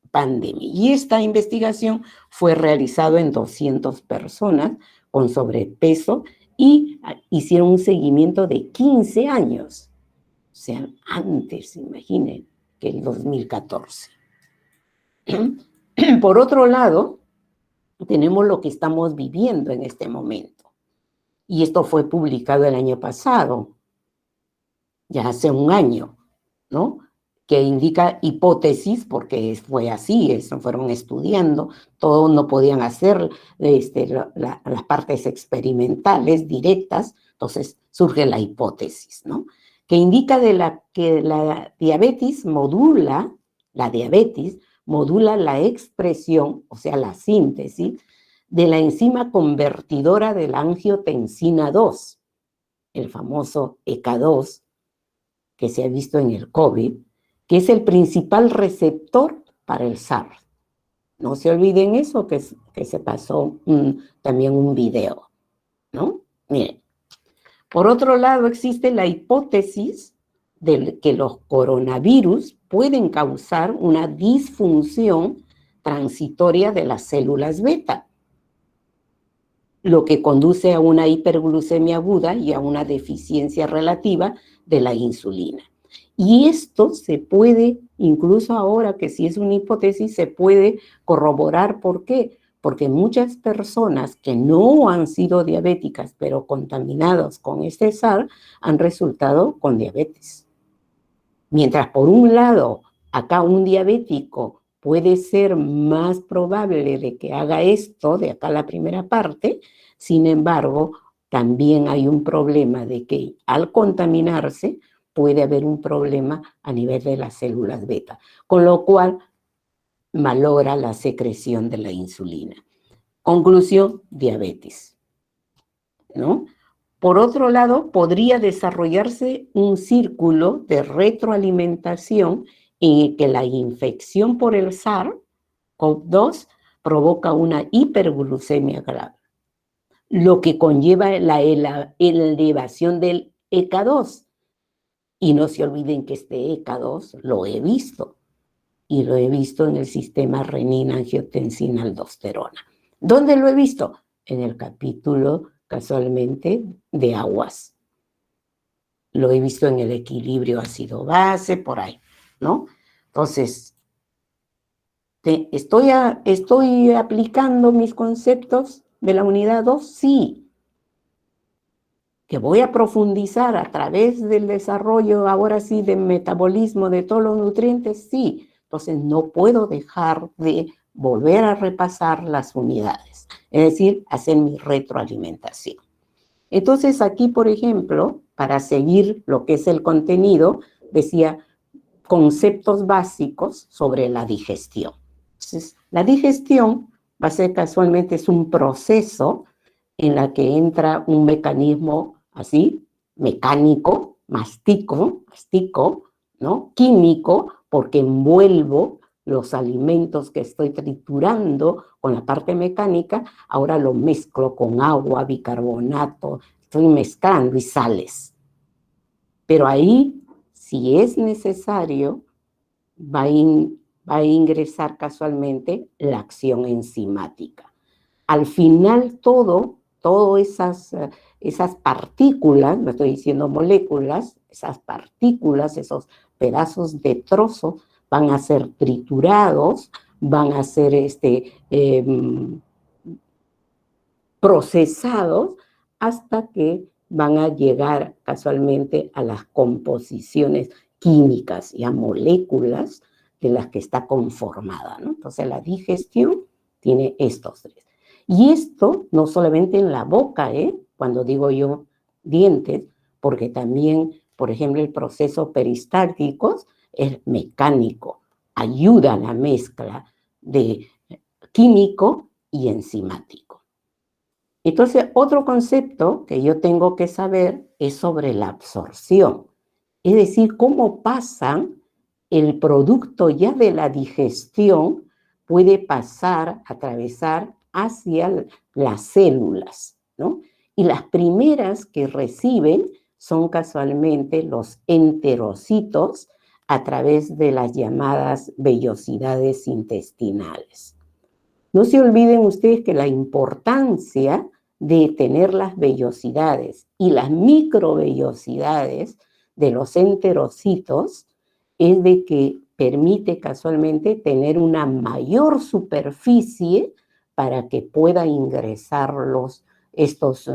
S1: Pandemia. Y esta investigación fue realizada en 200 personas con sobrepeso y hicieron un seguimiento de 15 años. O sea, antes, imaginen, que el 2014. Por otro lado, tenemos lo que estamos viviendo en este momento. Y esto fue publicado el año pasado, ya hace un año, ¿no? Que indica hipótesis, porque fue así, eso fueron estudiando, todos no podían hacer las partes experimentales directas, entonces surge la hipótesis, ¿no? Que indica que la diabetes modula la expresión, o sea, la síntesis, de la enzima convertidora de la angiotensina 2, el famoso ECA2, que se ha visto en el COVID, que es el principal receptor para el SARS. No se olviden eso, que se pasó también un video, ¿no? Miren. Por otro lado, existe la hipótesis de que los coronavirus pueden causar una disfunción transitoria de las células beta, lo que conduce a una hiperglucemia aguda y a una deficiencia relativa de la insulina. Y esto se puede, incluso ahora que si es una hipótesis, se puede corroborar. ¿Por qué? Porque muchas personas que no han sido diabéticas, pero contaminadas con este SARS, han resultado con diabetes. Mientras por un lado, acá un diabético puede ser más probable de que haga esto, de acá la primera parte, sin embargo, también hay un problema de que al contaminarse puede haber un problema a nivel de las células beta, con lo cual malogra la secreción de la insulina. Conclusión, diabetes, ¿no? Por otro lado, podría desarrollarse un círculo de retroalimentación en el que la infección por el SARS-CoV-2 provoca una hiperglucemia grave, lo que conlleva la elevación del ECA2. Y no se olviden que este ECA2 lo he visto, y lo he visto en el sistema renina-angiotensina-aldosterona. ¿Dónde lo he visto? En el capítulo, casualmente, de aguas. Lo he visto en el equilibrio ácido-base, por ahí, ¿no? Entonces, ¿estoy aplicando mis conceptos de la unidad 2? Sí. Que voy a profundizar a través del desarrollo, ahora sí, del metabolismo de todos los nutrientes, sí. Entonces, no puedo dejar de volver a repasar las unidades, es decir, hacer mi retroalimentación. Entonces, aquí, por ejemplo, para seguir lo que es el contenido, decía conceptos básicos sobre la digestión. Entonces, la digestión va a ser casualmente es un proceso en la que entra un mecanismo así, mecánico, mastico, ¿no? Químico, porque envuelvo los alimentos que estoy triturando con la parte mecánica, ahora lo mezclo con agua, bicarbonato, estoy mezclando y sales. Pero ahí, si es necesario, va a ingresar casualmente la acción enzimática. Al final todas esas partículas, no estoy diciendo moléculas, esas partículas, esos pedazos de trozo van a ser triturados, van a ser procesados hasta que van a llegar casualmente a las composiciones químicas y a moléculas de las que está conformada, ¿no? Entonces la digestión tiene estos tres. Y esto no solamente en la boca, cuando digo yo dientes, porque también, por ejemplo, el proceso peristáltico es mecánico, ayuda a la mezcla de químico y enzimático. Entonces, otro concepto que yo tengo que saber es sobre la absorción, es decir, cómo pasan el producto ya de la digestión, puede pasar, atravesar hacia las células, ¿no? Y las primeras que reciben son casualmente los enterocitos a través de las llamadas vellosidades intestinales. No se olviden ustedes que la importancia de tener las vellosidades y las microvellosidades de los enterocitos es de que permite casualmente tener una mayor superficie para que pueda ingresar estas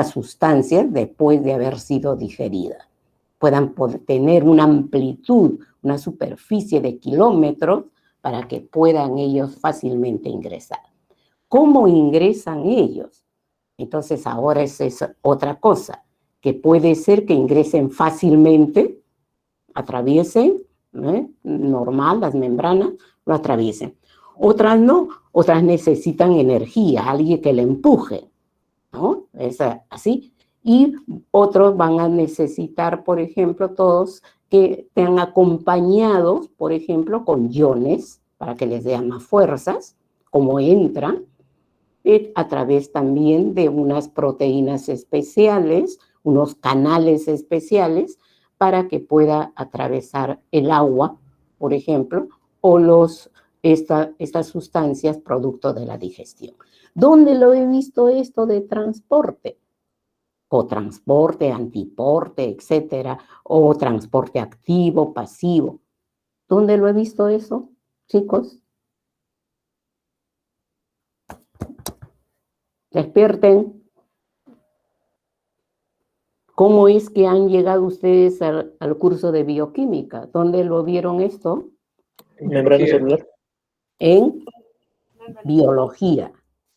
S1: sustancias después de haber sido digeridas. Puedan tener una amplitud, una superficie de kilómetros para que puedan ellos fácilmente ingresar. ¿Cómo ingresan ellos? Entonces ahora es otra cosa, que puede ser que ingresen fácilmente, atraviesen, normal, las membranas, lo atraviesen. Otras no, otras necesitan energía, alguien que le empuje, ¿no? Es así. Y otros van a necesitar, por ejemplo, todos que estén acompañados, por ejemplo, con iones, para que les dé más fuerzas, como entran, a través también de unas proteínas especiales, unos canales especiales, para que pueda atravesar el agua, por ejemplo, o estas sustancias producto de la digestión. ¿Dónde lo he visto esto de transporte? Cotransporte, antiporte, etcétera, o transporte activo, pasivo. ¿Dónde lo he visto eso, chicos? Despierten. ¿Cómo es que han llegado ustedes al curso de bioquímica? ¿Dónde lo vieron esto?
S4: Membrana celular.
S1: En biología.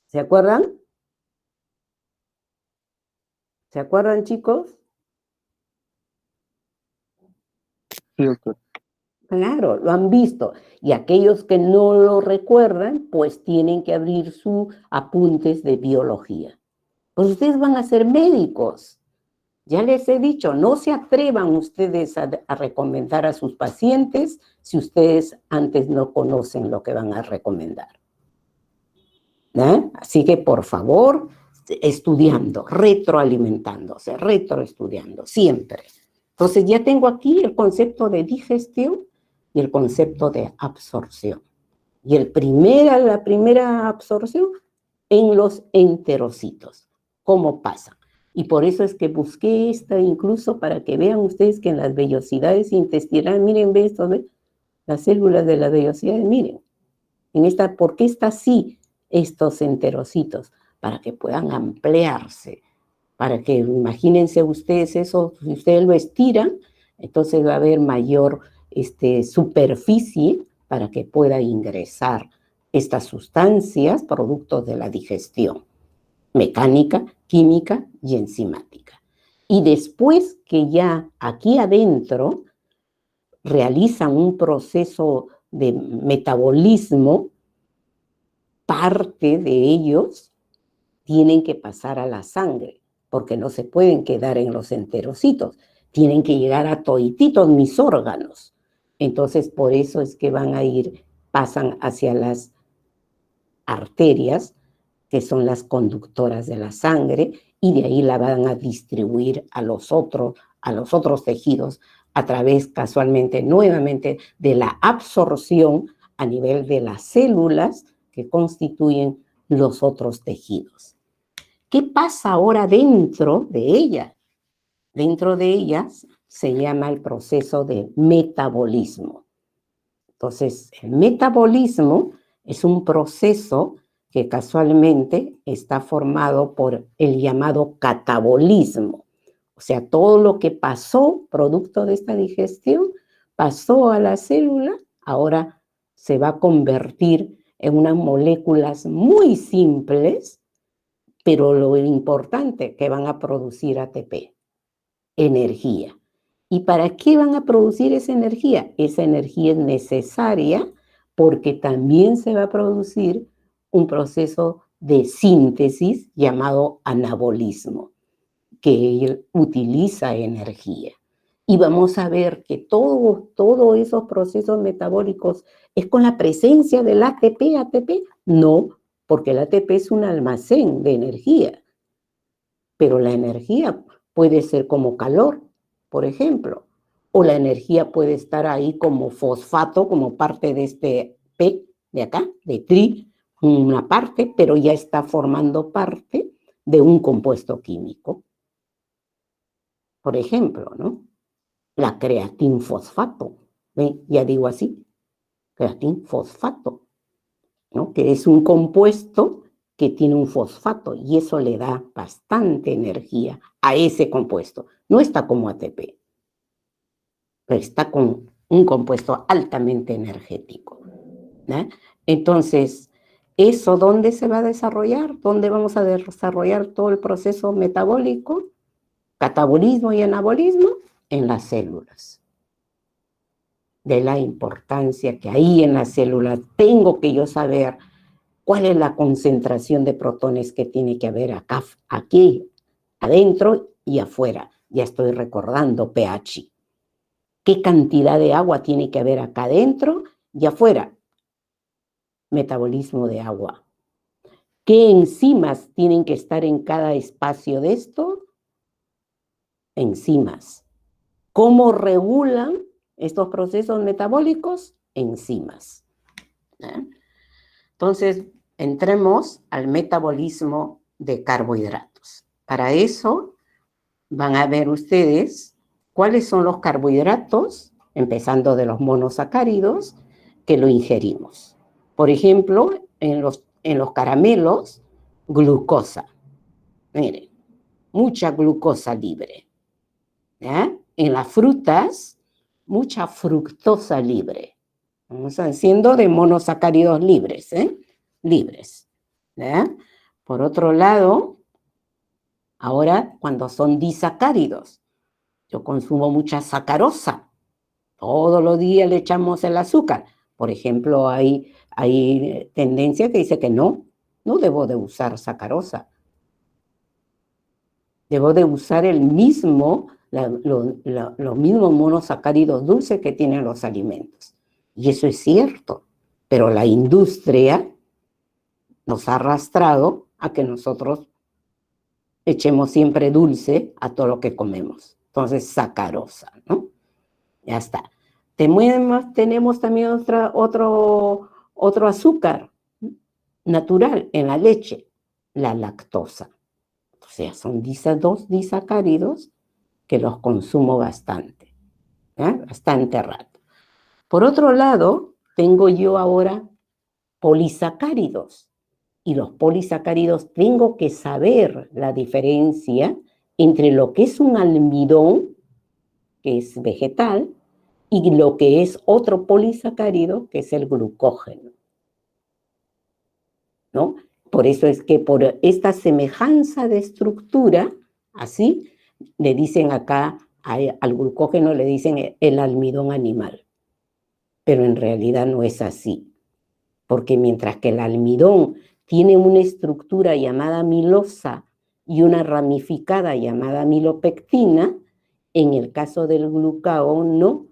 S1: ¿Se acuerdan? ¿Se acuerdan, chicos?
S4: Sí, doctor.
S1: Claro, lo han visto. Y aquellos que no lo recuerdan, pues tienen que abrir sus apuntes de biología. Pues ustedes van a ser médicos. Ya les he dicho, no se atrevan ustedes a recomendar a sus pacientes si ustedes antes no conocen lo que van a recomendar. Así que, por favor, estudiando, retroalimentándose, retroestudiando, siempre. Entonces, ya tengo aquí el concepto de digestión y el concepto de absorción. Y la primera absorción en los enterocitos. ¿Cómo pasa? Y por eso es que busqué esta incluso para que vean ustedes que en las vellosidades intestinales, miren, ve esto, ¿ve? Las células de las vellosidades, miren. ¿Por qué está así estos enterocitos? Para que puedan ampliarse, para que, imagínense ustedes eso, si ustedes lo estiran, entonces va a haber mayor superficie para que pueda ingresar estas sustancias producto de la digestión mecánica, química y enzimática. Y después que ya aquí adentro realizan un proceso de metabolismo, parte de ellos tienen que pasar a la sangre, porque no se pueden quedar en los enterocitos, tienen que llegar a todititos mis órganos. Entonces, por eso es que pasan hacia las arterias, que son las conductoras de la sangre, y de ahí la van a distribuir a los otros tejidos a través, casualmente, nuevamente, de la absorción a nivel de las células que constituyen los otros tejidos. ¿Qué pasa ahora dentro de ella? Dentro de ellas se llama el proceso de metabolismo. Entonces, el metabolismo es un proceso que casualmente está formado por el llamado catabolismo. O sea, todo lo que pasó producto de esta digestión pasó a la célula, ahora se va a convertir en unas moléculas muy simples, pero lo importante que van a producir ATP, energía. ¿Y para qué van a producir esa energía? Esa energía es necesaria porque también se va a producir un proceso de síntesis llamado anabolismo, que utiliza energía. Y vamos a ver que todos esos procesos metabólicos es con la presencia del ATP. No, porque el ATP es un almacén de energía. Pero la energía puede ser como calor, por ejemplo, o la energía puede estar ahí como fosfato, como parte de este P de acá, de tri, una parte, pero ya está formando parte de un compuesto químico. Por ejemplo, ¿no? La creatinfosfato, ¿ve? Ya digo así, creatinfosfato, ¿no? Que es un compuesto que tiene un fosfato y eso le da bastante energía a ese compuesto. No está como ATP, pero está con un compuesto altamente energético, ¿no? Entonces, ¿eso dónde se va a desarrollar? ¿Dónde vamos a desarrollar todo el proceso metabólico, catabolismo y anabolismo? En las células. De la importancia que ahí en las células tengo que yo saber cuál es la concentración de protones que tiene que haber acá, aquí, adentro y afuera. Ya estoy recordando pH. ¿Qué cantidad de agua tiene que haber acá adentro y afuera? Metabolismo de agua. ¿Qué enzimas tienen que estar en cada espacio de esto? Enzimas. ¿Cómo regulan estos procesos metabólicos? Enzimas. Entonces, entremos al metabolismo de carbohidratos. Para eso, van a ver ustedes cuáles son los carbohidratos, empezando de los monosacáridos, que lo ingerimos. Por ejemplo, en los caramelos, glucosa. Miren, mucha glucosa libre. ¿Ya? En las frutas, mucha fructosa libre. Vamos haciendo de monosacáridos libres, libres. ¿Ya? Por otro lado, ahora cuando son disacáridos, yo consumo mucha sacarosa. Todos los días le echamos el azúcar. Por ejemplo, hay tendencia que dice que no debo de usar sacarosa. Debo de usar los mismos monosacáridos dulces que tienen los alimentos. Y eso es cierto, pero la industria nos ha arrastrado a que nosotros echemos siempre dulce a todo lo que comemos. Entonces, sacarosa, ¿no? Ya está. Tenemos también otro azúcar natural en la leche, la lactosa. O sea, son dos disacáridos que los consumo bastante, bastante rato. Por otro lado, tengo yo ahora polisacáridos. Y los polisacáridos tengo que saber la diferencia entre lo que es un almidón, que es vegetal, y lo que es otro polisacárido, que es el glucógeno, ¿no? Por eso es que por esta semejanza de estructura, así, le dicen acá, al glucógeno le dicen el almidón animal. Pero en realidad no es así. Porque mientras que el almidón tiene una estructura llamada amilosa y una ramificada llamada amilopectina, en el caso del glucógeno,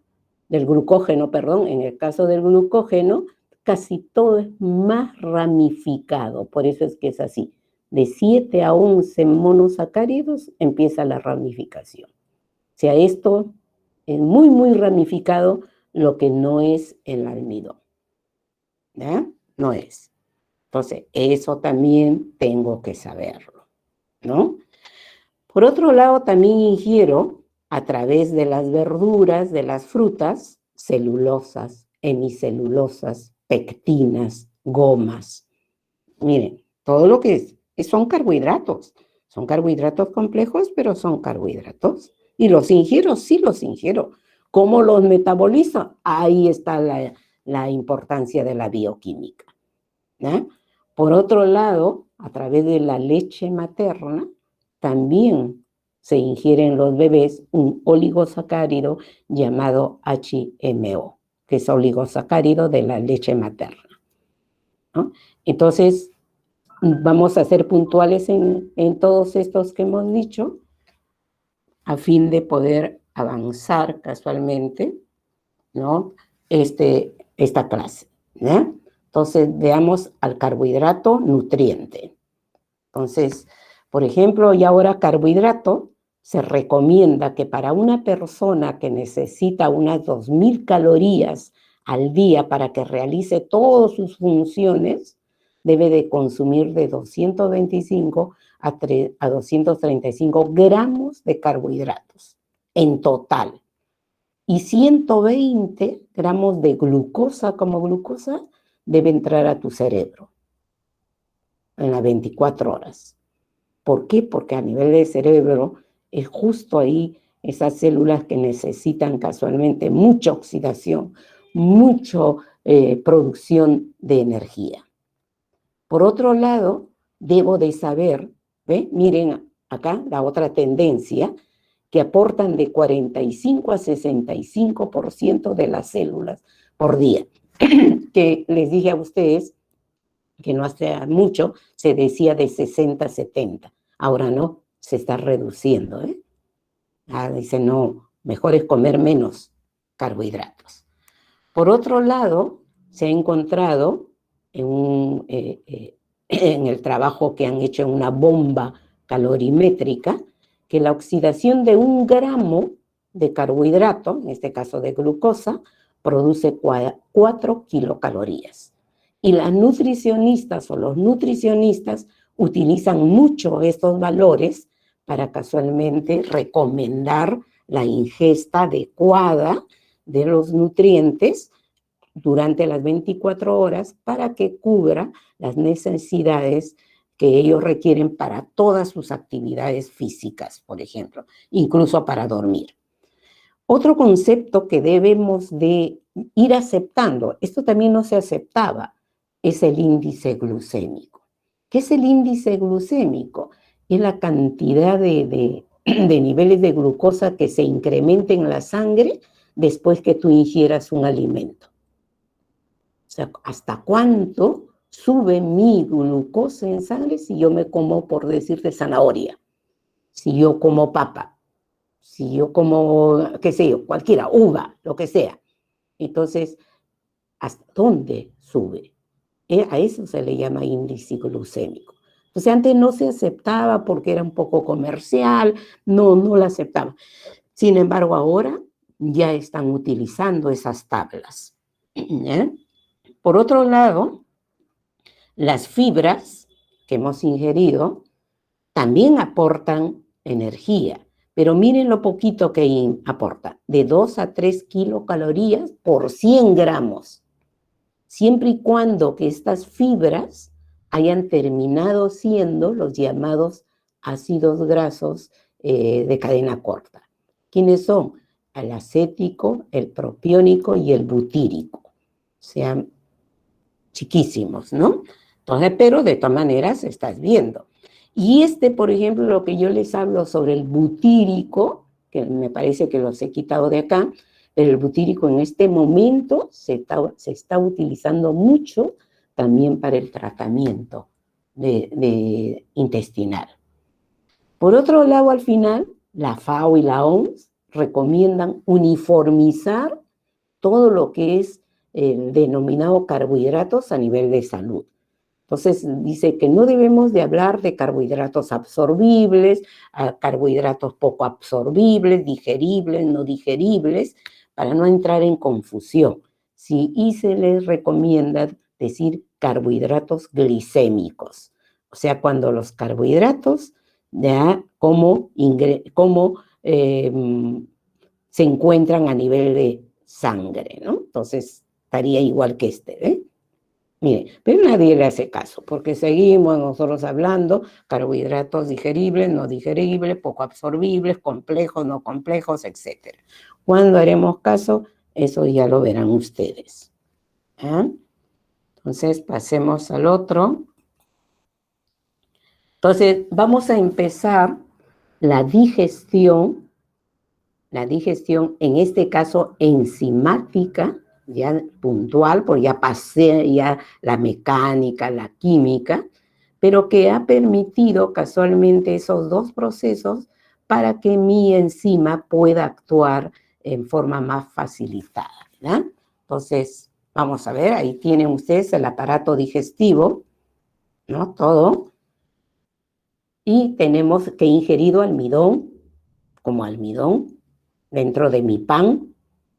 S1: en el caso del glucógeno, casi todo es más ramificado. Por eso es que es así. De 7 a 11 monosacáridos empieza la ramificación. O sea, esto es muy, muy ramificado, lo que no es el almidón. ¿Ya? No es. Entonces, eso también tengo que saberlo, ¿no? Por otro lado, también ingiero a través de las verduras, de las frutas, celulosas, hemicelulosas, pectinas, gomas. Miren, todo lo que son carbohidratos. Son carbohidratos complejos, pero son carbohidratos. ¿Y los ingiero? Sí, los ingiero. ¿Cómo los metabolizo? Ahí está la importancia de la bioquímica. ¿No? Por otro lado, a través de la leche materna, también se ingiere en los bebés un oligosacárido llamado HMO, que es oligosacárido de la leche materna, ¿no? Entonces, vamos a ser puntuales en todos estos que hemos dicho, a fin de poder avanzar casualmente, ¿no? Esta clase, ¿no? Entonces, veamos al carbohidrato nutriente. Entonces, por ejemplo, y ahora carbohidrato se recomienda que para una persona que necesita unas 2000 calorías al día para que realice todas sus funciones, debe de consumir de 225 a 235 gramos de carbohidratos en total. Y 120 gramos de glucosa como glucosa debe entrar a tu cerebro en las 24 horas. ¿Por qué? Porque a nivel del cerebro es justo ahí esas células que necesitan casualmente mucha oxidación, mucha producción de energía. Por otro lado, debo de saber, ¿ve? Miren acá la otra tendencia, que aportan de 45 a 65% de las células por día. Que les dije a ustedes que no hace mucho se decía de 60 a 70. Ahora no, se está reduciendo. Dice, no, mejor es comer menos carbohidratos. Por otro lado, se ha encontrado en el trabajo que han hecho en una bomba calorimétrica, que la oxidación de 1 gramo de carbohidrato, en este caso de glucosa, produce 4 kilocalorías. Y las nutricionistas o los nutricionistas utilizan mucho estos valores para casualmente recomendar la ingesta adecuada de los nutrientes durante las 24 horas para que cubra las necesidades que ellos requieren para todas sus actividades físicas, por ejemplo, incluso para dormir. Otro concepto que debemos de ir aceptando, esto también no se aceptaba, es el índice glucémico. ¿Qué es el índice glucémico? Es la cantidad de niveles de glucosa que se incrementen en la sangre después que tú ingieras un alimento. O sea, ¿hasta cuánto sube mi glucosa en sangre si yo me como, por decirte, zanahoria? Si yo como papa, si yo como, qué sé yo, cualquiera, uva, lo que sea. Entonces, ¿hasta dónde sube? A eso se le llama índice glucémico. Entonces, antes no se aceptaba porque era un poco comercial, no lo aceptaba. Sin embargo, ahora ya están utilizando esas tablas. Por otro lado, las fibras que hemos ingerido también aportan energía, pero miren lo poquito que aporta, de 2 a 3 kilocalorías por 100 gramos, siempre y cuando que estas fibras hayan terminado siendo los llamados ácidos grasos de cadena corta. ¿Quiénes son? El acético, el propiónico y el butírico. O sea, chiquísimos, ¿no? Entonces, pero de todas maneras estás viendo. Y por ejemplo, lo que yo les hablo sobre el butírico, que me parece que los he quitado de acá, pero el butírico en este momento se está utilizando mucho también para el tratamiento intestinal. Por otro lado, al final, la FAO y la OMS recomiendan uniformizar todo lo que es el denominado carbohidratos a nivel de salud. Entonces dice que no debemos de hablar de carbohidratos absorbibles, carbohidratos poco absorbibles, digeribles, no digeribles, para no entrar en confusión. Y se les recomienda decir carbohidratos glicémicos. O sea, cuando los carbohidratos se encuentran a nivel de sangre, ¿no? Entonces estaría igual que ¿eh? Mire, pero nadie le hace caso, porque seguimos nosotros hablando carbohidratos digeribles, no digeribles, poco absorbibles, complejos, no complejos, etc. ¿Cuándo haremos caso? Eso ya lo verán ustedes. Entonces, pasemos al otro. Entonces, vamos a empezar la digestión, en este caso enzimática, ya puntual, porque ya pasé ya la mecánica, la química, pero que ha permitido casualmente esos dos procesos para que mi enzima pueda actuar en forma más facilitada, ¿verdad? Entonces, vamos a ver, ahí tienen ustedes el aparato digestivo, ¿no? Todo. Y tenemos que ingerido almidón, como almidón, dentro de mi pan,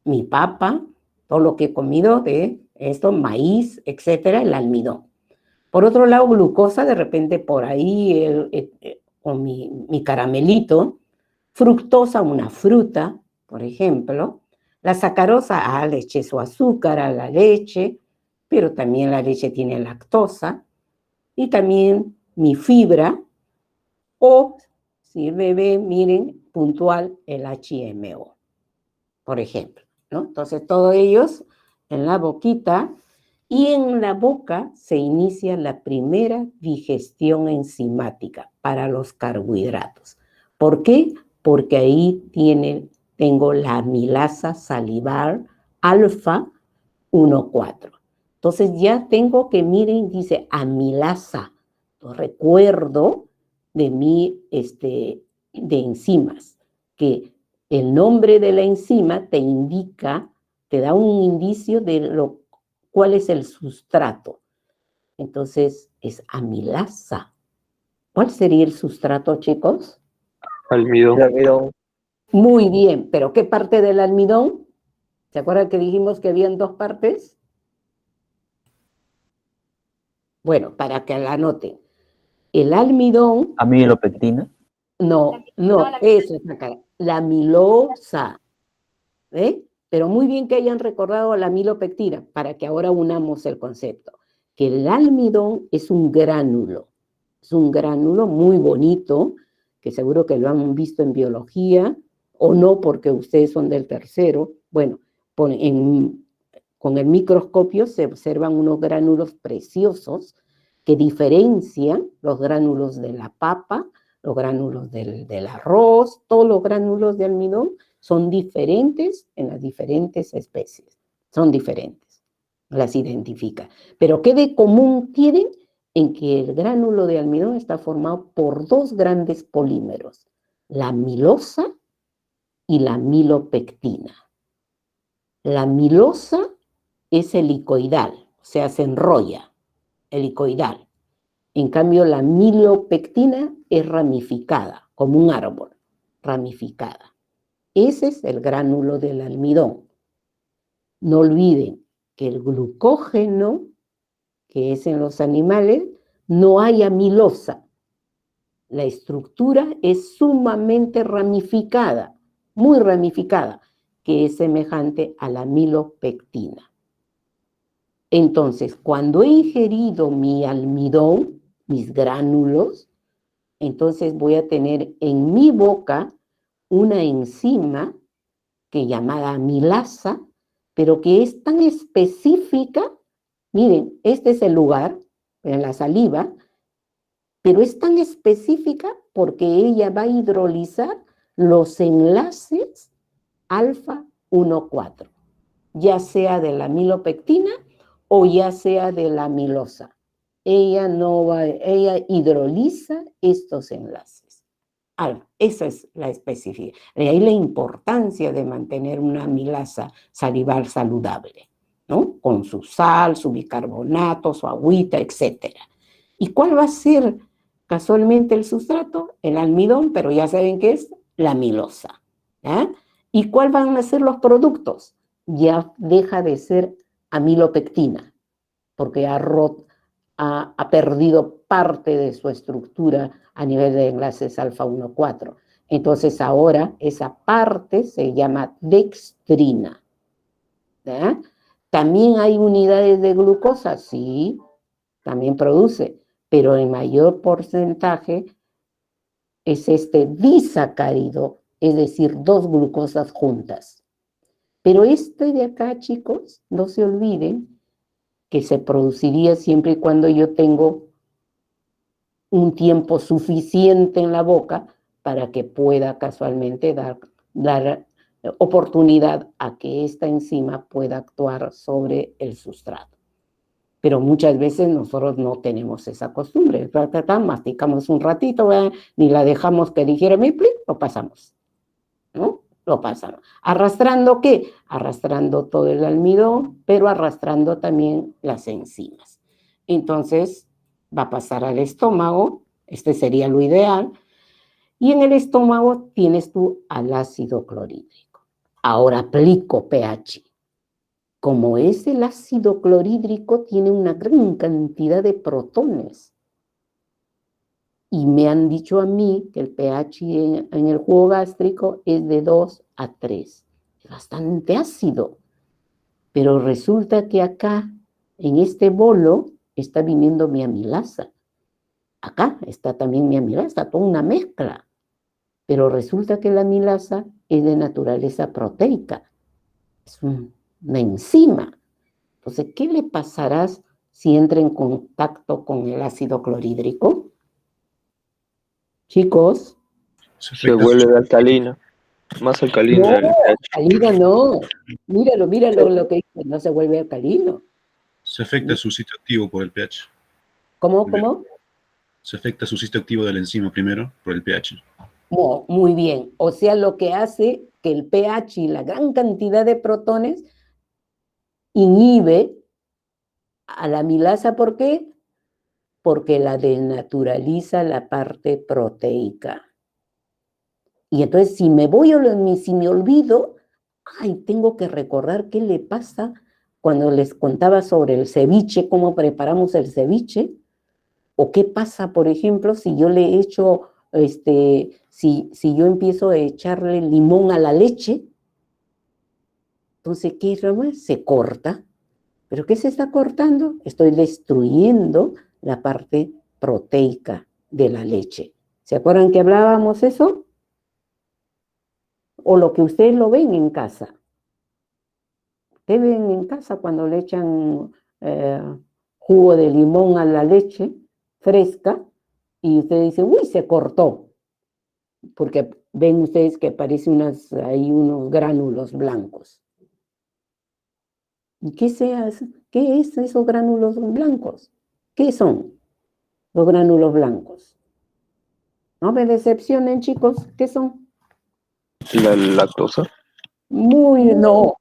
S1: mi papa, todo lo que he comido de esto, maíz, etcétera, el almidón. Por otro lado, glucosa, de repente por ahí, con mi caramelito, fructosa, una fruta, por ejemplo, la sacarosa, le eché su azúcar a la leche, pero también la leche tiene lactosa, y también mi fibra, o si el bebé, miren, puntual, el HMO, por ejemplo, ¿no? Entonces, todos ellos en la boquita, y en la boca se inicia la primera digestión enzimática para los carbohidratos. ¿Por qué? Porque ahí tengo la amilasa salivar alfa 1,4. Entonces ya tengo que, miren, dice amilasa. Recuerdo de de enzimas, que el nombre de la enzima te indica, te da un indicio de cuál es el sustrato. Entonces es amilasa. ¿Cuál sería el sustrato, chicos?
S4: El almidón.
S1: Muy bien, pero ¿qué parte del almidón? ¿Se acuerdan que dijimos que habían dos partes? Bueno, para que la anoten. El almidón,
S5: Amilopectina.
S1: no, eso es acá. La amilosa, ¿eh? Pero muy bien que hayan recordado la amilopectina, para que ahora unamos el concepto. Que el almidón es un gránulo muy bonito, que seguro que lo han visto en biología, o no porque ustedes son del tercero. Bueno, con el microscopio se observan unos gránulos preciosos que diferencian los gránulos de la papa, los gránulos del arroz, todos los gránulos de almidón son diferentes en las diferentes especies, son diferentes, las identifica. Pero ¿qué de común tienen? En que el gránulo de almidón está formado por dos grandes polímeros, la amilosa y la amilopectina. La amilosa es helicoidal, o sea, se enrolla, helicoidal. En cambio, la amilopectina es ramificada, como un árbol, ramificada. Ese es el gránulo del almidón. No olviden que el glucógeno, que es en los animales, no hay amilosa. La estructura es sumamente ramificada, muy ramificada, que es semejante a la amilopectina. Entonces, cuando he ingerido mi almidón, mis gránulos, entonces voy a tener en mi boca una enzima que llamada amilasa, pero que es tan específica. Miren, este es el lugar, en la saliva, pero es tan específica porque ella va a hidrolizar los enlaces alfa 1,4, ya sea de la amilopectina o ya sea de la amilosa. Ella hidroliza estos enlaces. Esa es la especificidad. De ahí la importancia de mantener una amilasa salivar saludable, ¿no? Con su sal, su bicarbonato, su agüita, etc. ¿Y cuál va a ser casualmente el sustrato? El almidón, pero ya saben qué es la amilosa. ¿Ya? ¿Y cuál van a ser los productos? Ya deja de ser amilopectina, porque ha perdido parte de su estructura a nivel de enlaces alfa 1,4. Entonces ahora esa parte se llama dextrina. ¿Ya? También hay unidades de glucosa, sí, también produce, pero en mayor porcentaje es este disacárido, es decir, dos glucosas juntas. Pero este de acá, chicos, no se olviden que se produciría siempre y cuando yo tengo un tiempo suficiente en la boca para que pueda casualmente dar oportunidad a que esta enzima pueda actuar sobre el sustrato. Pero muchas veces nosotros no tenemos esa costumbre. Masticamos un ratito, ni la dejamos que digiera mi pli, lo pasamos, ¿no? Lo pasamos. ¿Arrastrando qué? Arrastrando todo el almidón, pero arrastrando también las enzimas. Entonces, va a pasar al estómago, este sería lo ideal, Y en el estómago tienes tú al ácido clorhídrico. Ahora aplico pH. Como es el ácido clorhídrico, tiene una gran cantidad de protones. Y me han dicho a mí que el pH en el jugo gástrico es de 2 a 3. Es bastante ácido. Pero resulta que acá, en este bolo, está viniendo mi amilasa. Acá está también mi amilasa, toda una mezcla. Pero resulta que la amilasa es de naturaleza proteica. Es una enzima. Entonces, ¿qué le pasará si entra en contacto con el ácido clorhídrico? Chicos.
S4: Se vuelve alcalino. Más alcalino
S1: No,
S4: el pH.
S1: alcalino no. Míralo lo que dice, no se vuelve alcalino.
S5: Se afecta su sitio activo por el pH.
S1: ¿Cómo?
S5: Se afecta su sitio activo de la enzima primero por el pH.
S1: Muy bien. O sea, lo que hace que el pH y la gran cantidad de protones inhibe a la amilasa. ¿Por qué? Porque la desnaturaliza la parte proteica. Y entonces, si me olvido, tengo que recordar qué le pasa cuando les contaba sobre el ceviche, cómo preparamos el ceviche, o qué pasa, por ejemplo, si yo le echo, si yo empiezo a echarle limón a la leche, entonces, ¿qué es? Se corta. ¿Pero qué se está cortando? Estoy destruyendo la parte proteica de la leche. ¿Se acuerdan que hablábamos eso? O lo que ustedes lo ven en casa. Ustedes ven en casa cuando le echan jugo de limón a la leche fresca y ustedes dicen, uy, se cortó. Porque ven ustedes que aparecen unos gránulos blancos. ¿Y qué es esos gránulos blancos? ¿Qué son los gránulos blancos? No me decepcionen, chicos. ¿Qué son?
S4: La lactosa.
S1: No.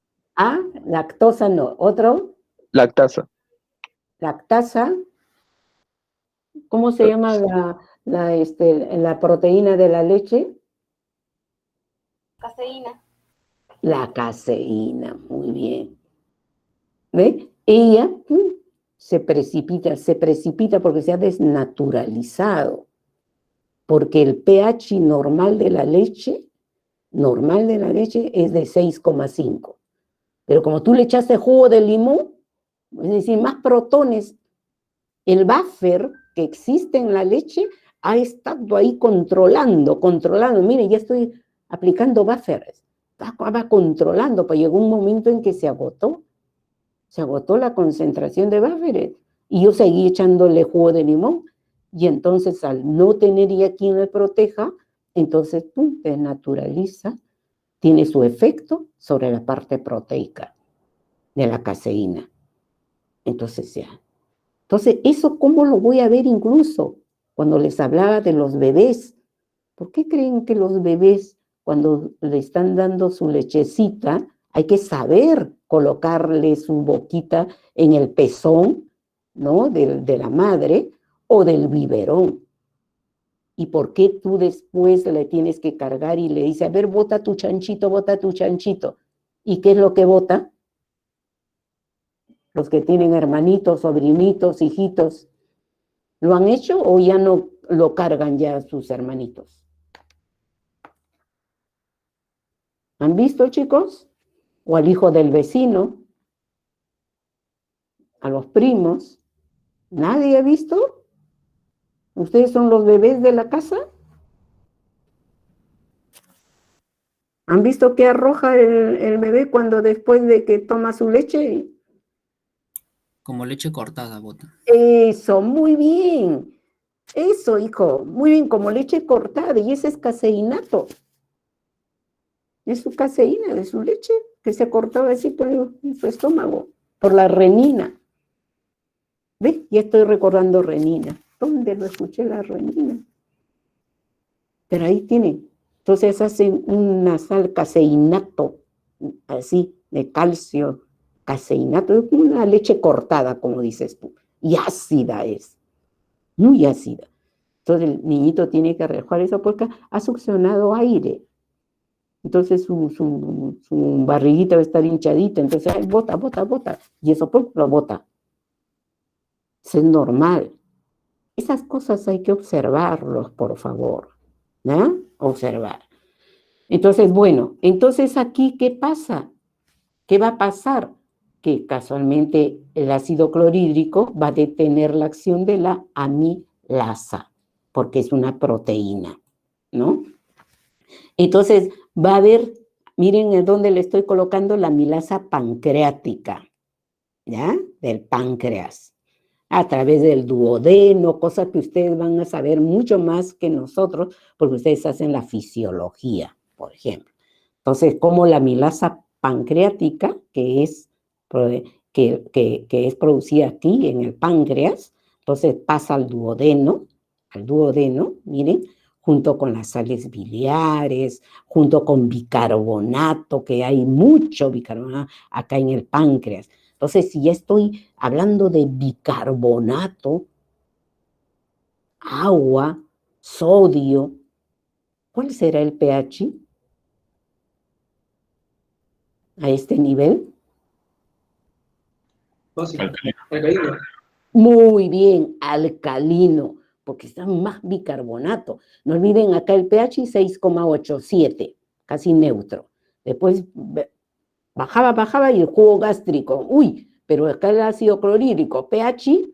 S1: Lactosa no. ¿Otro?
S4: Lactasa.
S1: Lactasa. ¿Cómo se llama la proteína de la leche?
S6: Caseína.
S1: La caseína, muy bien. ¿Ve? Ella se precipita porque se ha desnaturalizado. Porque el pH normal de la leche es de 6,5. Pero como tú le echaste jugo de limón, es decir, más protones, el buffer que existe en la leche ha estado ahí controlando. Mire, ya estoy aplicando buffers. Va controlando, pues llegó un momento en que se agotó la concentración de buffers. Y yo seguí echándole jugo de limón. Y entonces, al no tener ya quien le proteja, entonces, desnaturaliza, tiene su efecto sobre la parte proteica de la caseína. Entonces, ¿eso cómo lo voy a ver incluso cuando les hablaba de los bebés? ¿Por qué creen que los bebés, cuando le están dando su lechecita, hay que saber colocarle su boquita en el pezón, ¿no? de la madre o del biberón? ¿Y por qué tú después le tienes que cargar y le dices, a ver, bota tu chanchito? ¿Y qué es lo que bota? Los que tienen hermanitos, sobrinitos, hijitos, ¿lo han hecho o ya no lo cargan ya sus hermanitos? ¿Han visto, chicos? O al hijo del vecino, a los primos. ¿Nadie ha visto? ¿Ustedes son los bebés de la casa? ¿Han visto qué arroja el bebé cuando después de que toma su leche?
S7: Como leche cortada, bota.
S1: Eso, muy bien. Eso, hijo, muy bien, como leche cortada, y ese es caseinato. Es su caseína de su leche que se cortaba así por su estómago, por la renina. ¿Ves? Ya estoy recordando renina. ¿Dónde lo escuché la renina? Pero ahí tiene. Entonces hacen una sal caseinato, así, de calcio, caseinato, es una leche cortada, como dices tú. Y ácida es, muy ácida. Entonces el niñito tiene que rejugar eso porque ha succionado aire. Entonces su barriguita va a estar hinchadita, entonces ay, bota, bota, bota, y eso pues, lo bota. Eso es normal. Esas cosas hay que observarlos, por favor, ¿no? Observar. Entonces, bueno, entonces aquí, ¿qué pasa? ¿Qué va a pasar? Que casualmente el ácido clorhídrico va a detener la acción de la amilasa, porque es una proteína, ¿no? Entonces, va a haber, miren en dónde le estoy colocando la amilasa pancreática, ¿ya? Del páncreas, a través del duodeno, cosas que ustedes van a saber mucho más que nosotros, porque ustedes hacen la fisiología, por ejemplo. Entonces, como la amilasa pancreática, que es producida aquí en el páncreas, entonces pasa al duodeno, miren, junto con las sales biliares, junto con bicarbonato, que hay mucho bicarbonato acá en el páncreas. Entonces, si ya estoy hablando de bicarbonato, agua, sodio, ¿cuál será el pH a este nivel?
S2: Básico.
S5: Alcalino.
S2: Alcalino.
S1: Muy bien, alcalino, porque está más bicarbonato. No olviden acá el pH 6,87, casi neutro. Después bajaba y el jugo gástrico. Uy, pero acá el ácido clorhídrico, pH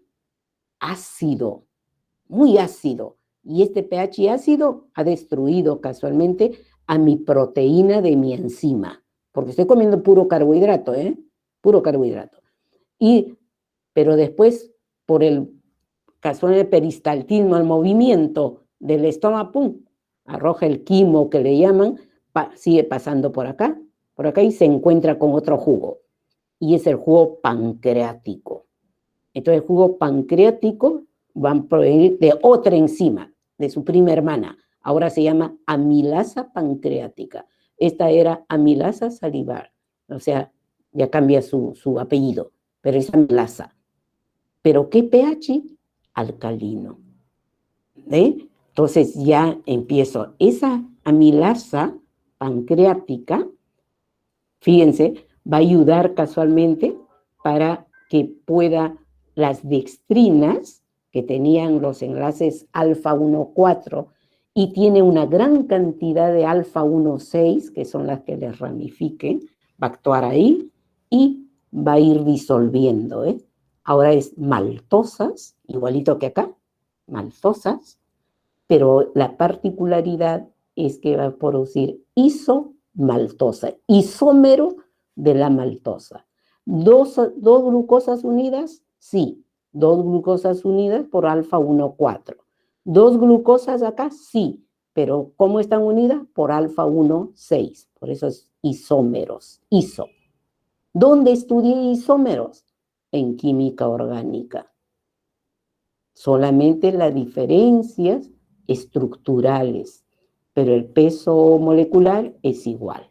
S1: ácido, muy ácido. Y este pH ácido ha destruido casualmente a mi proteína de mi enzima, porque estoy comiendo puro carbohidrato, ¿eh? Puro carbohidrato. Pero después, por el casual de peristaltismo, el movimiento del estómago, ¡pum!, arroja el quimo que le llaman, sigue pasando por acá y se encuentra con otro jugo. Y es el jugo pancreático. Entonces el jugo pancreático va a provenir de otra enzima, de su prima hermana. Ahora se llama amilasa pancreática. Esta era amilasa salivar. O sea, ya cambia su apellido, pero es amilasa. ¿Pero qué pH? Alcalino. ¿Ve? Entonces ya empiezo. Esa amilasa pancreática, fíjense, va a ayudar casualmente para que pueda las dextrinas, que tenían los enlaces alfa 1,4 y tiene una gran cantidad de alfa 1,6, que son las que les ramifiquen, va a actuar ahí y va a ir disolviendo, ¿eh? Ahora es maltosas, igualito que acá, maltosas, pero la particularidad es que va a producir isomaltosa, isómero de la maltosa. ¿Dos glucosas unidas? Sí, 2 glucosas unidas por alfa 1,4. 2 glucosas acá, sí, pero ¿cómo están unidas? Por alfa 1,6, por eso es isómeros, iso. ¿Dónde estudié isómeros? En química orgánica. Solamente las diferencias estructurales, pero el peso molecular es igual.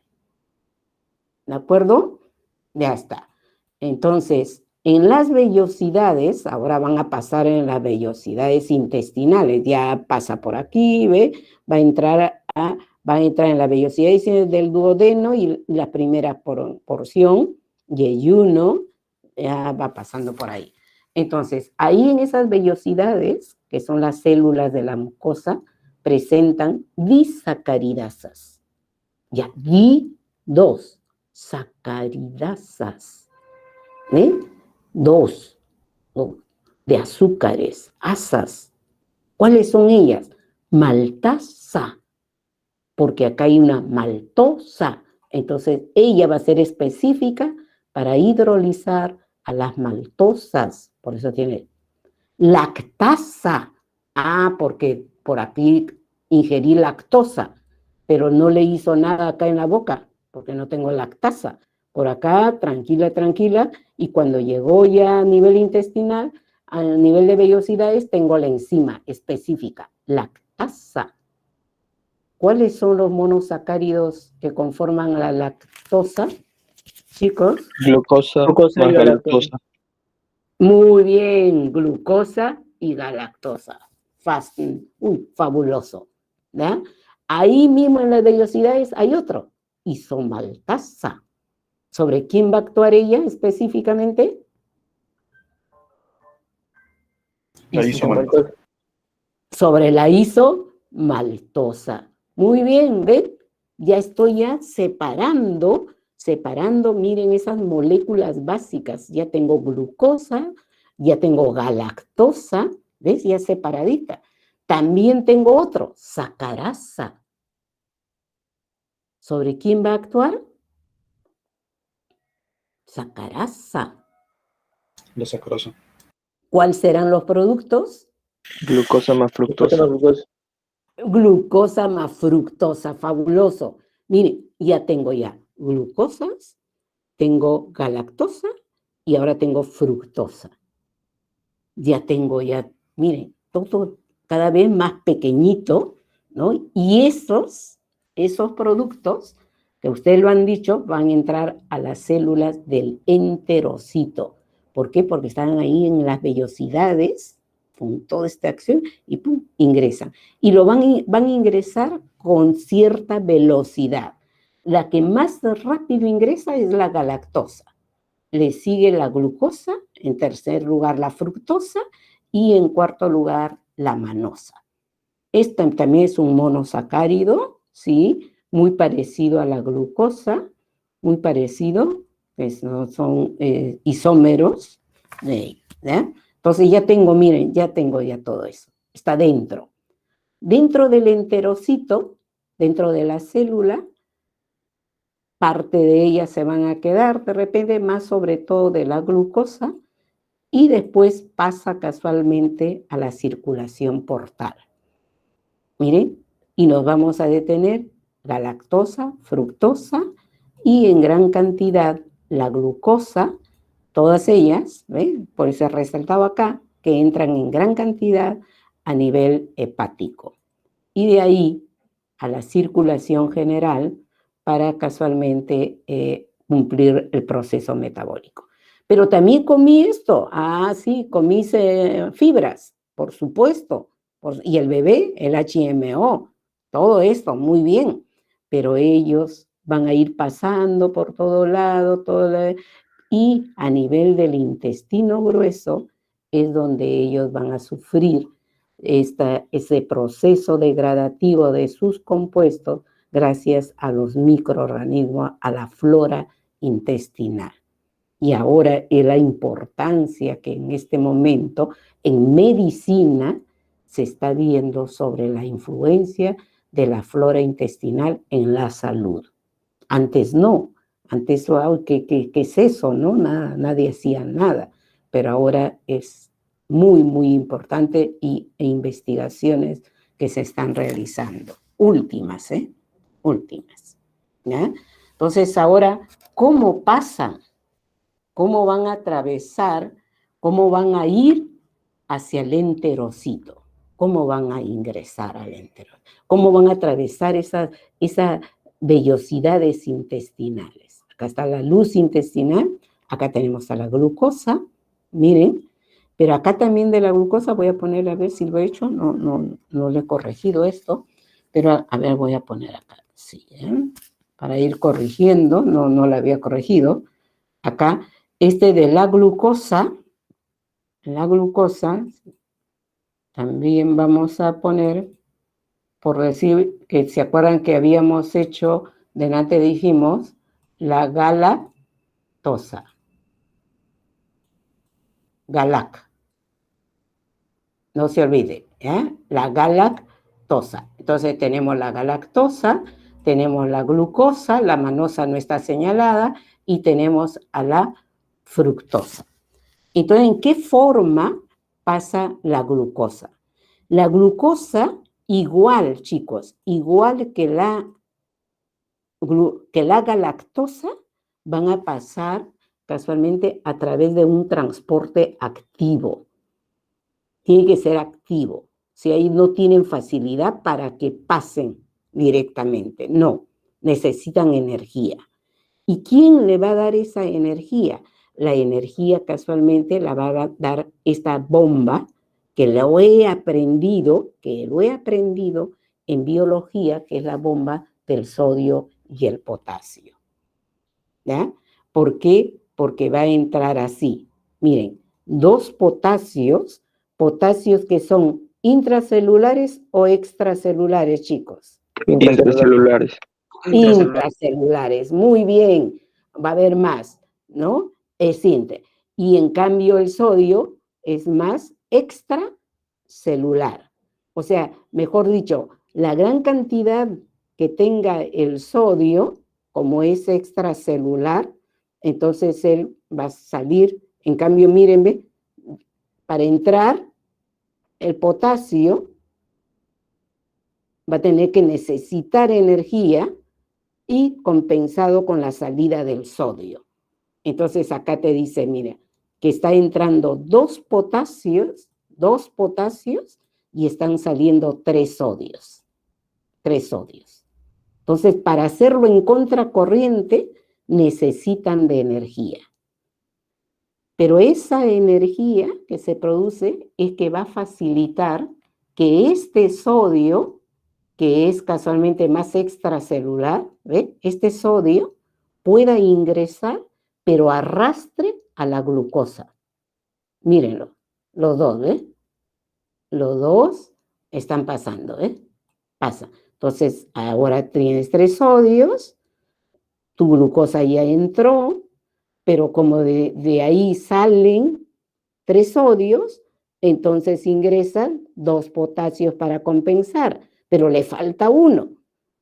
S1: ¿De acuerdo? Ya está. Entonces, en las vellosidades, ahora van a pasar en las vellosidades intestinales, ya pasa por aquí, ¿ve? Va a entrar en la vellosidad del duodeno y la primera porción, yeyuno, ya va pasando por ahí. Entonces, ahí en esas vellosidades, que son las células de la mucosa, presentan disacaridasas. Ya, dos sacaridasas. ¿Eh? Dos de azúcares, asas. ¿Cuáles son ellas? Maltasa, porque acá hay una maltosa. Entonces, ella va a ser específica para hidrolizar a las maltosas. Por eso tiene lactasa. Porque por aquí ingerí lactosa, pero no le hizo nada acá en la boca, porque no tengo lactasa. Por acá, tranquila, tranquila, y cuando llegó ya a nivel intestinal, a nivel de vellosidades, tengo la enzima específica, lactasa. ¿Cuáles son los monosacáridos que conforman la lactosa, chicos?
S4: Glucosa
S2: Glucosa y
S4: más galactosa.
S1: Muy bien, glucosa y galactosa. fabuloso, ¿ya? Ahí mismo en las vellosidades hay otro, isomaltasa. ¿Sobre quién va a actuar ella específicamente?
S5: La isomaltosa.
S1: Sobre la isomaltosa. Muy bien, ¿ven? Ya estoy separando, miren esas moléculas básicas. Ya tengo glucosa, ya tengo galactosa, ¿ves? Ya separadita. También tengo otro, sacarasa. ¿Sobre quién va a actuar? Sacarasa.
S5: La sacarosa.
S1: ¿Cuáles serán los productos?
S4: Glucosa más fructosa.
S1: Glucosa más fructosa, fabuloso. Miren, ya tengo glucosas, tengo galactosa y ahora tengo fructosa. Ya tengo miren, todo cada vez más pequeñito, ¿no? Y esos productos, que ustedes lo han dicho, van a entrar a las células del enterocito. ¿Por qué? Porque están ahí en las vellosidades, con toda esta acción, y ¡pum!, ingresan. Y lo van a ingresar con cierta velocidad. La que más rápido ingresa es la galactosa. Le sigue la glucosa, en tercer lugar la fructosa y en cuarto lugar la manosa. Esta también es un monosacárido, ¿sí? Muy parecido a la glucosa, muy parecido, pues no son isómeros. ¿Ya? Entonces ya tengo, miren, ya tengo todo eso. Está dentro. Dentro del enterocito, dentro de la célula, parte de ellas se van a quedar de repente, más sobre todo de la glucosa, y después pasa casualmente a la circulación portal. Miren, y nos vamos a detener galactosa, fructosa y en gran cantidad la glucosa, todas ellas, ¿ven? Por eso he resaltado acá, que entran en gran cantidad a nivel hepático. Y de ahí a la circulación general para casualmente cumplir el proceso metabólico. Pero también comí esto, sí, comí fibras, por supuesto, y el bebé, el HMO, todo esto, muy bien, pero ellos van a ir pasando por todo lado, y a nivel del intestino grueso es donde ellos van a sufrir ese proceso degradativo de sus compuestos gracias a los microorganismos, a la flora intestinal. Y ahora es la importancia que en este momento en medicina se está viendo sobre la influencia de la flora intestinal en la salud. Antes no, antes, ¿qué es eso? ¿No? Nadie hacía nada, pero ahora es muy, muy importante e investigaciones que se están realizando. Últimas, últimas. ¿Ya? Entonces ahora, ¿cómo pasan? ¿Cómo van a atravesar? ¿Cómo van a ir hacia el enterocito? ¿Cómo van a ingresar al enterocito? ¿Cómo van a atravesar esas vellosidades intestinales? Acá está la luz intestinal, acá tenemos a la glucosa, miren, pero acá también de la glucosa voy a poner, a ver si lo he hecho, no le he corregido esto, pero a ver, voy a poner acá, sí, para ir corrigiendo, no la había corregido. Acá, de la glucosa también vamos a poner, por decir que se acuerdan que habíamos hecho, delante dijimos, la galactosa. Galac. No se olvide, la galactosa. Entonces tenemos la galactosa, tenemos la glucosa, la manosa no está señalada, y tenemos a la fructosa. Entonces, ¿en qué forma pasa la glucosa? La glucosa, igual, chicos, igual que la galactosa, van a pasar casualmente a través de un transporte activo. Tiene que ser activo. Si ahí no tienen facilidad para que pasen directamente. No, necesitan energía. ¿Y quién le va a dar esa energía? La energía casualmente la va a dar esta bomba que lo he aprendido en biología, que es la bomba del sodio y el potasio. ¿Ya? ¿Por qué? Porque va a entrar así. Miren, 2 potasios que son intracelulares o extracelulares, chicos.
S4: Intercelulares.
S1: Intracelulares, muy bien. Va a haber más, ¿no? Y en cambio el sodio es más extracelular. O sea, mejor dicho, la gran cantidad que tenga el sodio, como es extracelular, entonces él va a salir. En cambio, mírenme, para entrar el potasio va a tener que necesitar energía y compensado con la salida del sodio. Entonces acá te dice, mira, que está entrando 2 potasios y están saliendo 3 sodios. 3 sodios. Entonces, para hacerlo en contracorriente, necesitan de energía. Pero esa energía que se produce es que va a facilitar que este sodio, que es casualmente más extracelular, ¿ve? Este sodio pueda ingresar, pero arrastre a la glucosa. Mírenlo, los dos, ¿ve? Los dos están pasando, ¿eh? Pasa. Entonces, ahora tienes 3 sodios, tu glucosa ya entró, pero como de ahí salen 3 sodios, entonces ingresan 2 potasios para compensar, pero le falta uno.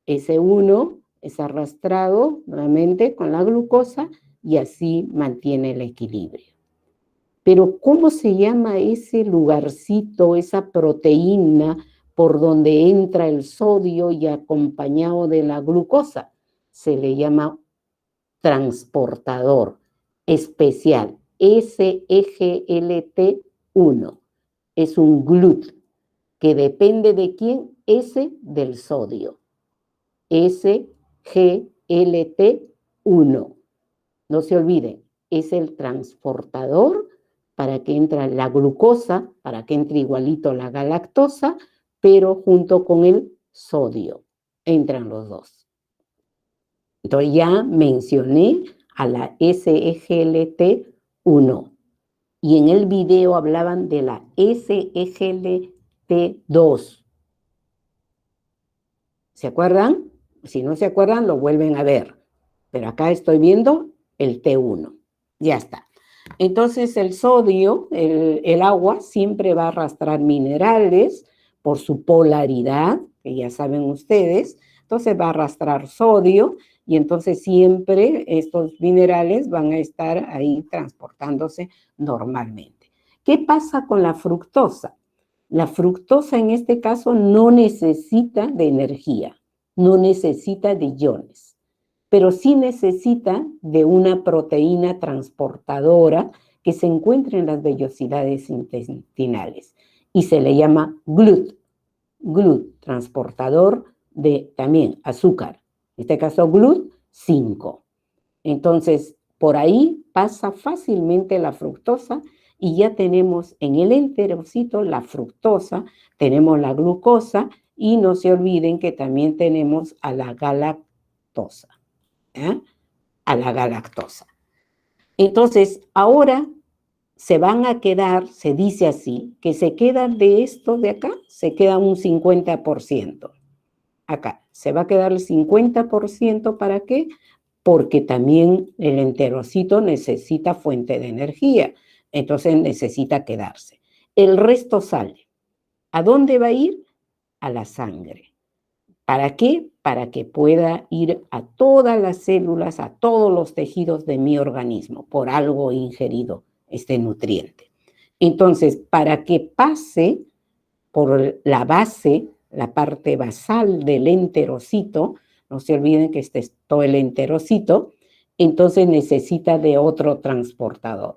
S1: Ese uno es arrastrado nuevamente con la glucosa y así mantiene el equilibrio. Pero ¿cómo se llama ese lugarcito, esa proteína por donde entra el sodio y acompañado de la glucosa? Se le llama transportador especial, SGLT1. Es un GLUT que depende de quién, del sodio. SGLT1. No se olviden, es el transportador para que entre la glucosa, para que entre igualito la galactosa, pero junto con el sodio. Entran los dos. Entonces ya mencioné a la SGLT1 y en el video hablaban de la SGLT2. ¿Se acuerdan? Si no se acuerdan, lo vuelven a ver. Pero acá estoy viendo el T1. Ya está. Entonces el sodio, el agua, siempre va a arrastrar minerales por su polaridad, que ya saben ustedes. Entonces va a arrastrar sodio y entonces siempre estos minerales van a estar ahí transportándose normalmente. ¿Qué pasa con la fructosa? La fructosa en este caso no necesita de energía, no necesita de iones, pero sí necesita de una proteína transportadora que se encuentra en las vellosidades intestinales y se le llama GLUT, transportador de también azúcar, en este caso GLUT5. Entonces, por ahí pasa fácilmente la fructosa y ya tenemos en el enterocito la fructosa, tenemos la glucosa y no se olviden que también tenemos a la galactosa. A la galactosa. Entonces, ahora se van a quedar, se dice así, que se quedan de esto de acá, se queda un 50%. Acá, se va a quedar el 50%, ¿para qué? Porque también el enterocito necesita fuente de energía, entonces necesita quedarse. El resto sale. ¿A dónde va a ir? A la sangre. ¿Para qué? Para que pueda ir a todas las células, a todos los tejidos de mi organismo, por algo ingerido este nutriente. Entonces, para que pase por la base, la parte basal del enterocito, no se olviden que este es todo el enterocito, entonces necesita de otro transportador.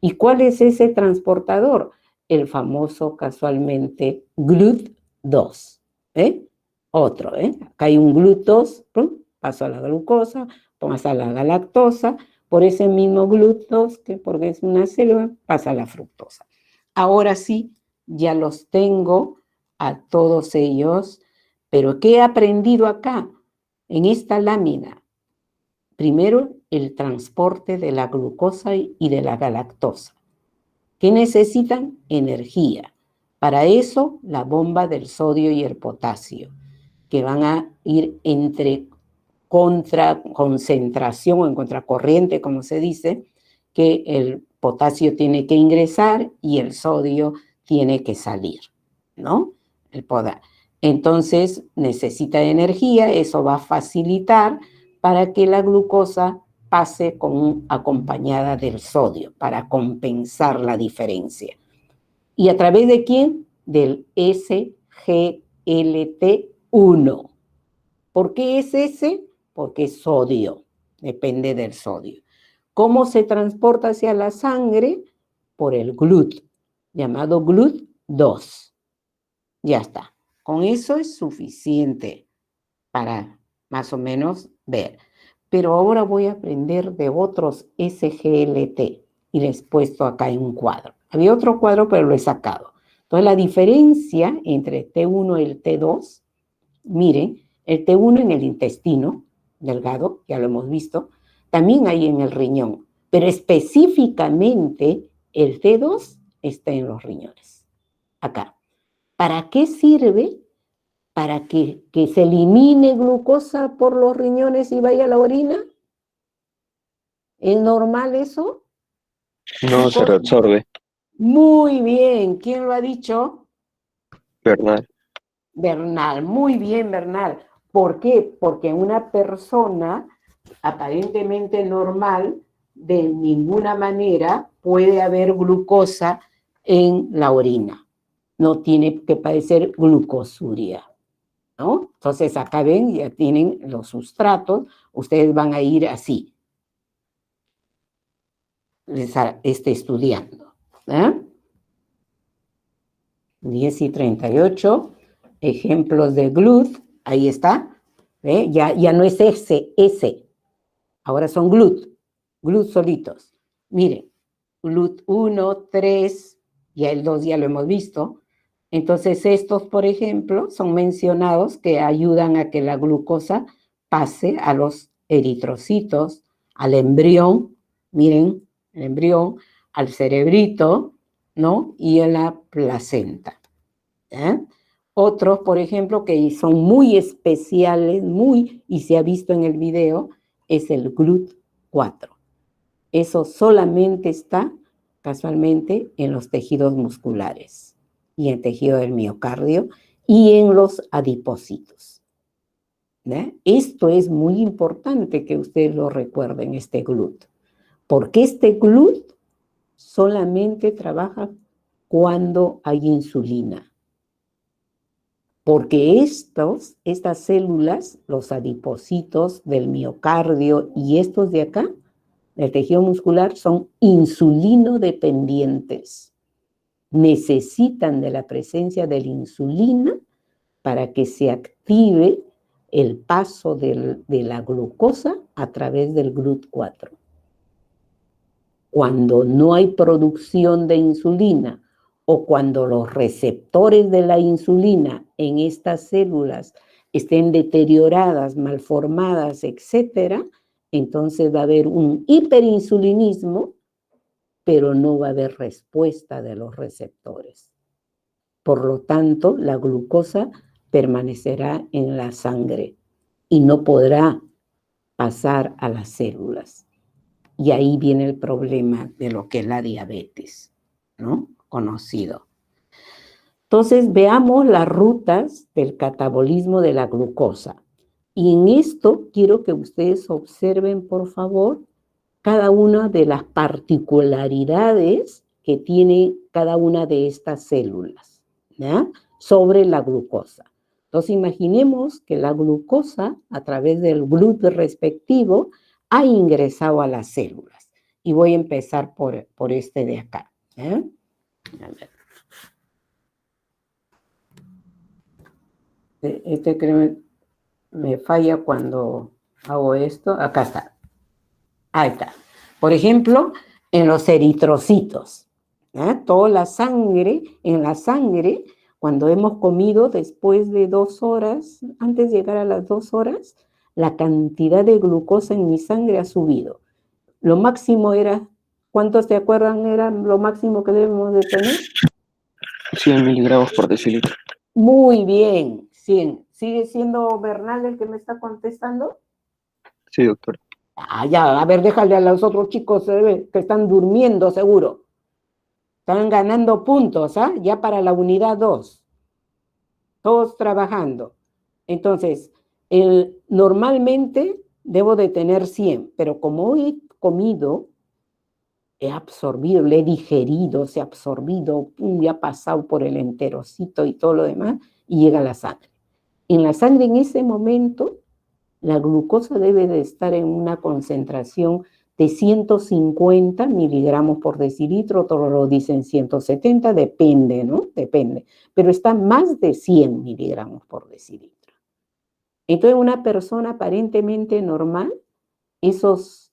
S1: ¿Y cuál es ese transportador? El famoso, casualmente, GLUT2. Otro, acá hay un GLUT2, paso a la glucosa, pasa a la galactosa, por ese mismo GLUT2, que porque es una célula, pasa a la fructosa. Ahora sí, ya los tengo a todos ellos, pero ¿qué he aprendido acá? En esta lámina, primero el transporte de la glucosa y de la galactosa. ¿Qué necesitan? Energía. Para eso, la bomba del sodio y el potasio, que van a ir entre contraconcentración o en contracorriente, como se dice, que el potasio tiene que ingresar y el sodio tiene que salir, ¿no? El poder. Entonces, necesita energía, eso va a facilitar para que la glucosa pase acompañada del sodio, para compensar la diferencia. ¿Y a través de quién? Del SGLT1. ¿Por qué es ese? Porque es sodio, depende del sodio. ¿Cómo se transporta hacia la sangre? Por el GLUT, llamado GLUT2. Ya está. Con eso es suficiente para más o menos ver. Pero ahora voy a aprender de otros SGLT y les he puesto acá en un cuadro. Había otro cuadro, pero lo he sacado. Entonces, la diferencia entre T1 y el T2, miren, el T1 en el intestino delgado, ya lo hemos visto, también hay en el riñón, pero específicamente el T2 está en los riñones. Acá. ¿Para qué sirve? Para que se elimine glucosa por los riñones y vaya a la orina. ¿Es normal eso?
S4: No se reabsorbe.
S1: Muy bien. ¿Quién lo ha dicho?
S4: Bernal.
S1: Bernal. Muy bien, Bernal. ¿Por qué? Porque una persona aparentemente normal, de ninguna manera puede haber glucosa en la orina. No tiene que padecer glucosuria, ¿no? Entonces acá ven, ya tienen los sustratos, ustedes van a ir así, estudiando. 10:38, ejemplos de GLUT, ahí está, ya no es S, ahora son GLUT solitos. Miren, GLUT 1, 3, ya el 2 ya lo hemos visto. Entonces estos, por ejemplo, son mencionados que ayudan a que la glucosa pase a los eritrocitos, al embrión, miren, el embrión, al cerebrito, ¿no? Y a la placenta. Otros, por ejemplo, que son muy especiales, y se ha visto en el video, es el GLUT4. Eso solamente está, casualmente, en los tejidos musculares y en el tejido del miocardio y en los adipocitos. Esto es muy importante que ustedes lo recuerden, este GLUT. Porque este GLUT solamente trabaja cuando hay insulina. Porque estas células, los adipocitos del miocardio y estos de acá, del tejido muscular, son insulinodependientes. Necesitan de la presencia de la insulina para que se active el paso de la glucosa a través del GLUT4. Cuando no hay producción de insulina o cuando los receptores de la insulina en estas células estén deterioradas, malformadas, etc., entonces va a haber un hiperinsulinismo, pero no va a haber respuesta de los receptores. Por lo tanto, la glucosa permanecerá en la sangre y no podrá pasar a las células. Y ahí viene el problema de lo que es la diabetes, ¿no? Conocido. Entonces, veamos las rutas del catabolismo de la glucosa. Y en esto quiero que ustedes observen, por favor, cada una de las particularidades que tiene cada una de estas células, ¿ya? Sobre la glucosa. Entonces, imaginemos que la glucosa, a través del GLUT respectivo, ha ingresado a las células. Y voy a empezar por este de acá. A ver. Este creo me falla cuando hago esto. Acá está. Ahí está. Por ejemplo, en los eritrocitos. ¿ah? Toda la sangre, en la sangre, cuando hemos comido después de 2 horas, antes de llegar a las 2 horas, la cantidad de glucosa en mi sangre ha subido. Lo máximo era, ¿cuántos te acuerdan era lo máximo que debemos de tener?
S4: 100 miligramos por decilitro.
S1: Muy bien, 100. ¿Sigue siendo Bernal el que me está contestando?
S4: Sí, doctor.
S1: Ah, ya, a ver, déjale a los otros chicos que están durmiendo seguro. Están ganando puntos, ¿ah? Ya para la unidad 2. Todos trabajando. Entonces, normalmente debo de tener 100, pero como he comido, he absorbido, le he digerido, se ha absorbido, ya ha pasado por el enterocito y todo lo demás, y llega a la sangre. En la sangre, en ese momento, la glucosa debe de estar en una concentración de 150 miligramos por decilitro, otros lo dicen 170, depende, ¿no? Depende, pero está más de 100 miligramos por decilitro. Entonces, una persona aparentemente normal, esos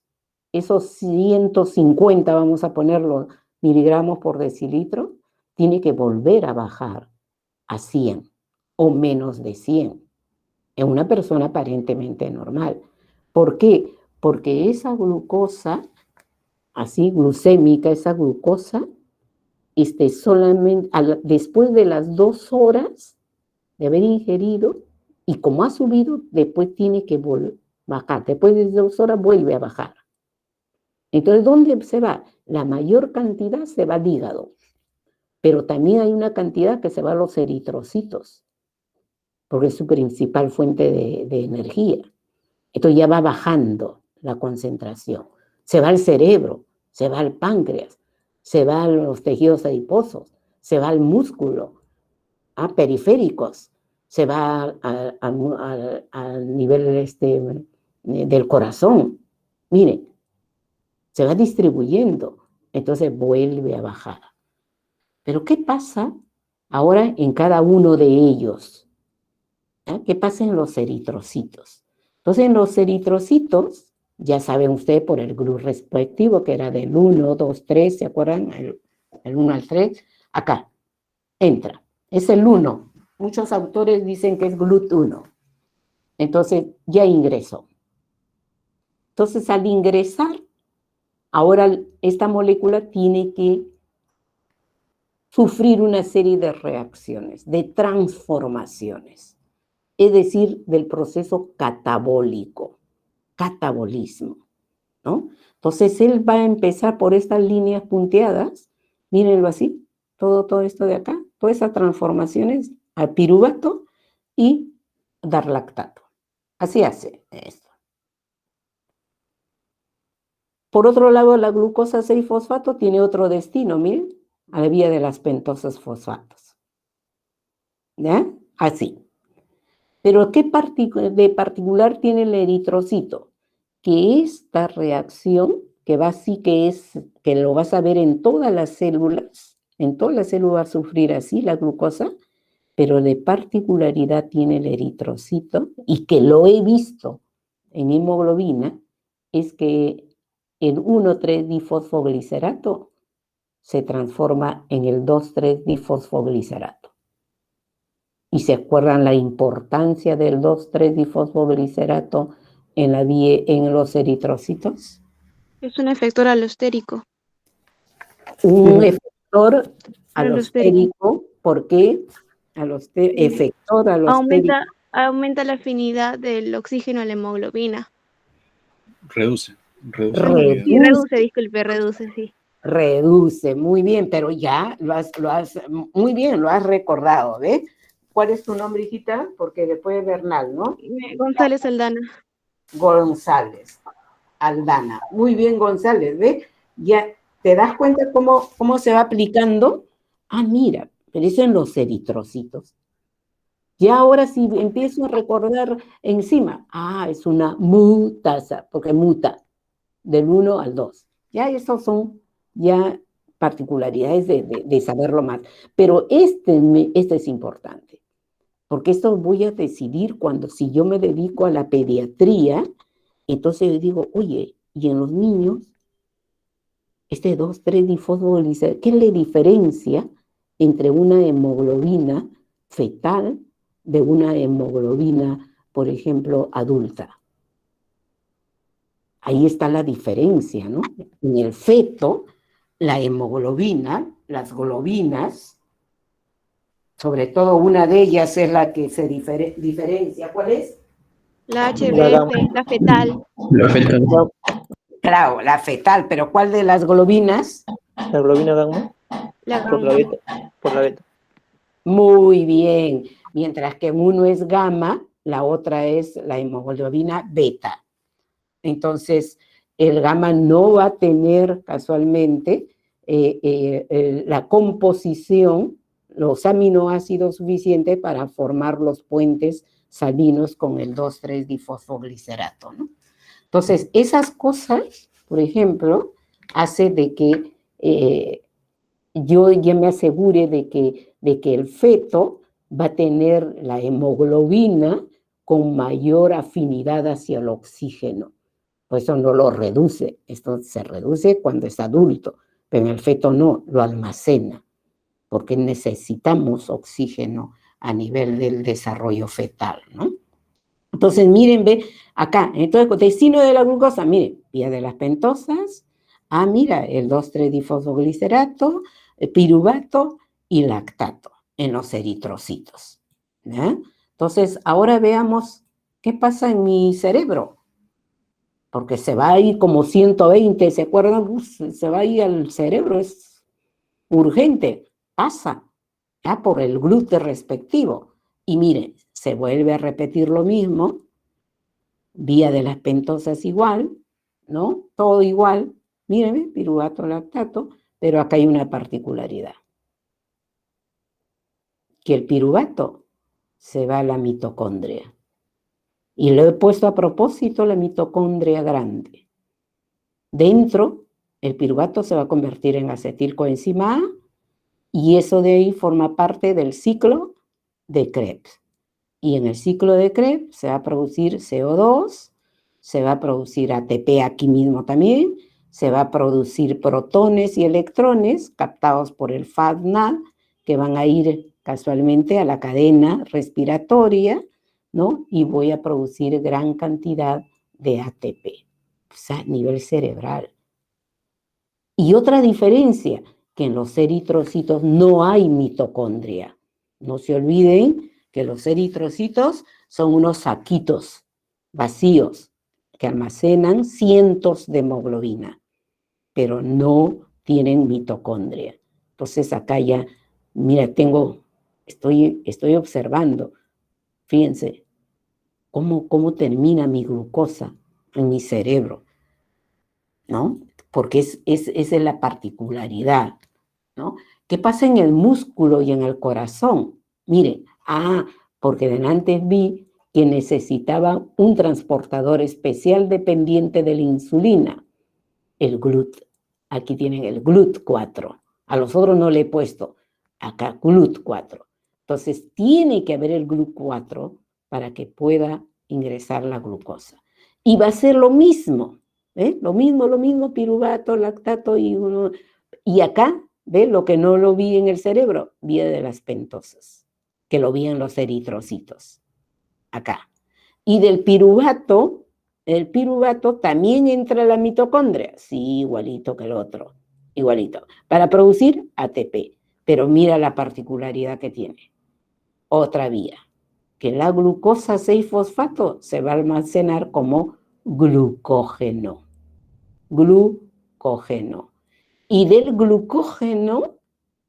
S1: 150, vamos a ponerlo, miligramos por decilitro, tiene que volver a bajar a 100 o menos de 100 en una persona aparentemente normal. ¿Por qué? Porque esa glucosa, así glucémica, esa glucosa, solamente después de las 2 horas de haber ingerido, y como ha subido, después tiene que bajar. Después de 2 horas vuelve a bajar. Entonces, ¿dónde se va? La mayor cantidad se va al hígado, pero también hay una cantidad que se va a los eritrocitos, porque es su principal fuente de energía. Entonces ya va bajando la concentración. Se va al cerebro, se va al páncreas, se va a los tejidos adiposos, se va al músculo, a periféricos, se va al nivel del corazón. Miren, se va distribuyendo, entonces vuelve a bajar. Pero ¿qué pasa ahora en cada uno de ellos? ¿Qué pasa en los eritrocitos? Entonces, en los eritrocitos, ya saben ustedes por el GLUT respectivo, que era del 1, 2, 3, ¿se acuerdan? El 1 al 3, acá, entra. Es el 1. Muchos autores dicen que es GLUT 1. Entonces, ya ingresó. Entonces, al ingresar, ahora esta molécula tiene que sufrir una serie de reacciones, de transformaciones, es decir, del proceso catabólico, catabolismo, ¿no? Entonces, él va a empezar por estas líneas punteadas, mírenlo así, todo esto de acá, todas esas transformaciones a piruvato y dar lactato. Así hace esto. Por otro lado, la glucosa 6-fosfato tiene otro destino, miren, a la vía de las pentosas fosfatos. ¿Ya? Así. Pero ¿qué de particular tiene el eritrocito? Que esta reacción, que va así, que lo vas a ver en todas las células va a sufrir así la glucosa, pero de particularidad tiene el eritrocito, y que lo he visto en hemoglobina, es que el 1,3-difosfoglicerato se transforma en el 2,3-difosfoglicerato. ¿Y se acuerdan la importancia del 2,3-difosfoglicerato en los eritrocitos?
S6: Es un efector alostérico.
S1: Un efector alostérico, ¿por qué? Efector alostérico.
S6: Aumenta la afinidad del oxígeno a la hemoglobina.
S5: Reduce.
S6: Sí, reduce, sí.
S1: Reduce, muy bien, pero ya muy bien, lo has recordado, ¿ves? ¿Cuál es tu nombre, hijita? Porque después de Bernal, ¿no?
S6: González Aldana.
S1: González Aldana. Muy bien, González, ¿ves? Ya te das cuenta cómo se va aplicando. Ah, mira, pero eso en los eritrocitos. Ya ahora sí empiezo a recordar encima. Ah, es una mutasa, porque muta del 1 al 2. Ya esos son ya particularidades de saberlo más. Pero este es importante, porque esto voy a decidir si yo me dedico a la pediatría, entonces digo, oye, y en los niños, este 2,3-difosfoglicerato, ¿qué es la diferencia entre una hemoglobina fetal de una hemoglobina, por ejemplo, adulta? Ahí está la diferencia, ¿no? En el feto, la hemoglobina, las globinas, sobre todo una de ellas es la que se diferencia. ¿Cuál es?
S6: La HBF, la fetal.
S4: La fetal.
S1: Claro, la fetal, pero ¿cuál de las globinas?
S4: La globina gamma
S6: La
S4: por la
S6: gamma.
S4: beta. Por la beta.
S1: Muy bien. Mientras que uno es gamma, la otra es la hemoglobina beta. Entonces, el gamma no va a tener casualmente la composición, los aminoácidos suficientes para formar los puentes salinos con el 2,3-difosfoglicerato, ¿no? Entonces, esas cosas, por ejemplo, hace de que yo ya me asegure de que el feto va a tener la hemoglobina con mayor afinidad hacia el oxígeno. Por eso no lo reduce. Esto se reduce cuando es adulto, pero en el feto no, lo almacena, porque necesitamos oxígeno a nivel del desarrollo fetal, ¿no? Entonces, miren, ve acá, entonces, destino de la glucosa, miren, vía de las pentosas, mira, el 2,3-difosfoglicerato, piruvato y lactato en los eritrocitos, ¿ya? Entonces, ahora veamos qué pasa en mi cerebro, porque se va a ir como 120, ¿se acuerdan? Se va a ir al cerebro, es urgente, pasa, ya por el glúteo respectivo. Y miren, se vuelve a repetir lo mismo, vía de las pentosas igual, ¿no? Todo igual, miren, piruvato, lactato, pero acá hay una particularidad, que el piruvato se va a la mitocondria. Y lo he puesto a propósito la mitocondria grande. Dentro, el piruvato se va a convertir en acetilcoenzima A y eso de ahí forma parte del ciclo de Krebs. Y en el ciclo de Krebs se va a producir CO2, se va a producir ATP aquí mismo también, se va a producir protones y electrones captados por el FADNAD que van a ir casualmente a la cadena respiratoria, ¿no? Y voy a producir gran cantidad de ATP, o sea, a nivel cerebral. Y otra diferencia, que en los eritrocitos no hay mitocondria. No se olviden que los eritrocitos son unos saquitos vacíos que almacenan cientos de hemoglobina, pero no tienen mitocondria. Entonces acá ya, mira, estoy observando, fíjense, cómo termina mi glucosa en mi cerebro, ¿no? Porque esa es la particularidad, ¿no? ¿Qué pasa en el músculo y en el corazón? Miren, porque de antes vi que necesitaban un transportador especial dependiente de la insulina, el GLUT. Aquí tienen el GLUT4. A los otros no le he puesto, acá GLUT4. Entonces tiene que haber el GLUT4 para que pueda ingresar la glucosa. Y va a ser lo mismo, ¿eh? Lo mismo, piruvato, lactato y acá, ¿ve? Lo que no lo vi en el cerebro, vi de las pentosas, que lo vi en los eritrocitos, acá. Y del piruvato, el piruvato también entra a la mitocondria, sí, igualito que el otro, igualito, para producir ATP. Pero mira la particularidad que tiene. Otra vía, que la glucosa 6-fosfato se va a almacenar como glucógeno. Glucógeno. Y del glucógeno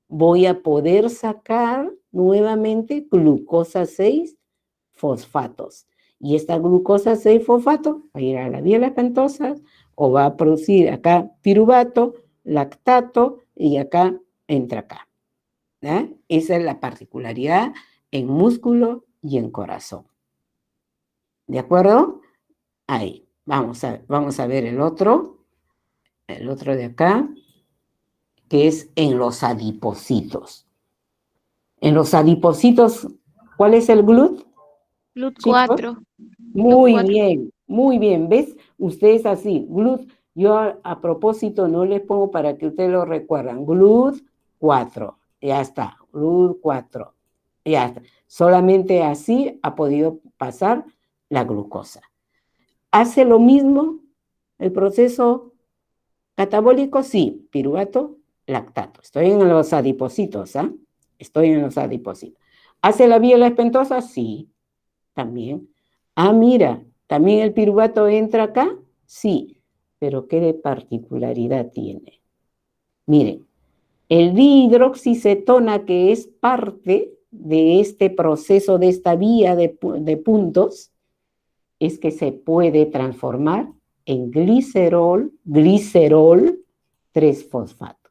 S1: voy a poder sacar nuevamente glucosa 6-fosfatos. Y esta glucosa 6-fosfato va a ir a la vía de las pentosas o va a producir acá piruvato, lactato y acá entra acá. ¿Ya? Esa es la particularidad en músculo y en corazón. ¿De acuerdo? Ahí. Vamos a ver el otro de acá, que es en los adipocitos. En los adipocitos, ¿cuál es el GLUT?
S6: GLUT4.
S1: Muy
S6: GLUT4.
S1: bien, muy bien. ¿Ves? Ustedes así, GLUT Yo a propósito no les pongo para que ustedes lo recuerden. GLUT4, ya está, GLUT4, ya está. Solamente así ha podido pasar la glucosa. ¿Hace lo mismo el proceso catabólico? Sí, piruvato, lactato. Estoy en los adipocitos, ¿ah? Estoy en los adipocitos. ¿Hace la biela espentosa? Sí, también. Ah, mira, ¿también el piruvato entra acá? Sí, pero ¿qué de particularidad tiene? Miren, el dihidroxicetona, que es parte de este proceso, de esta vía de puntos, es que se puede transformar en glicerol 3-fosfato.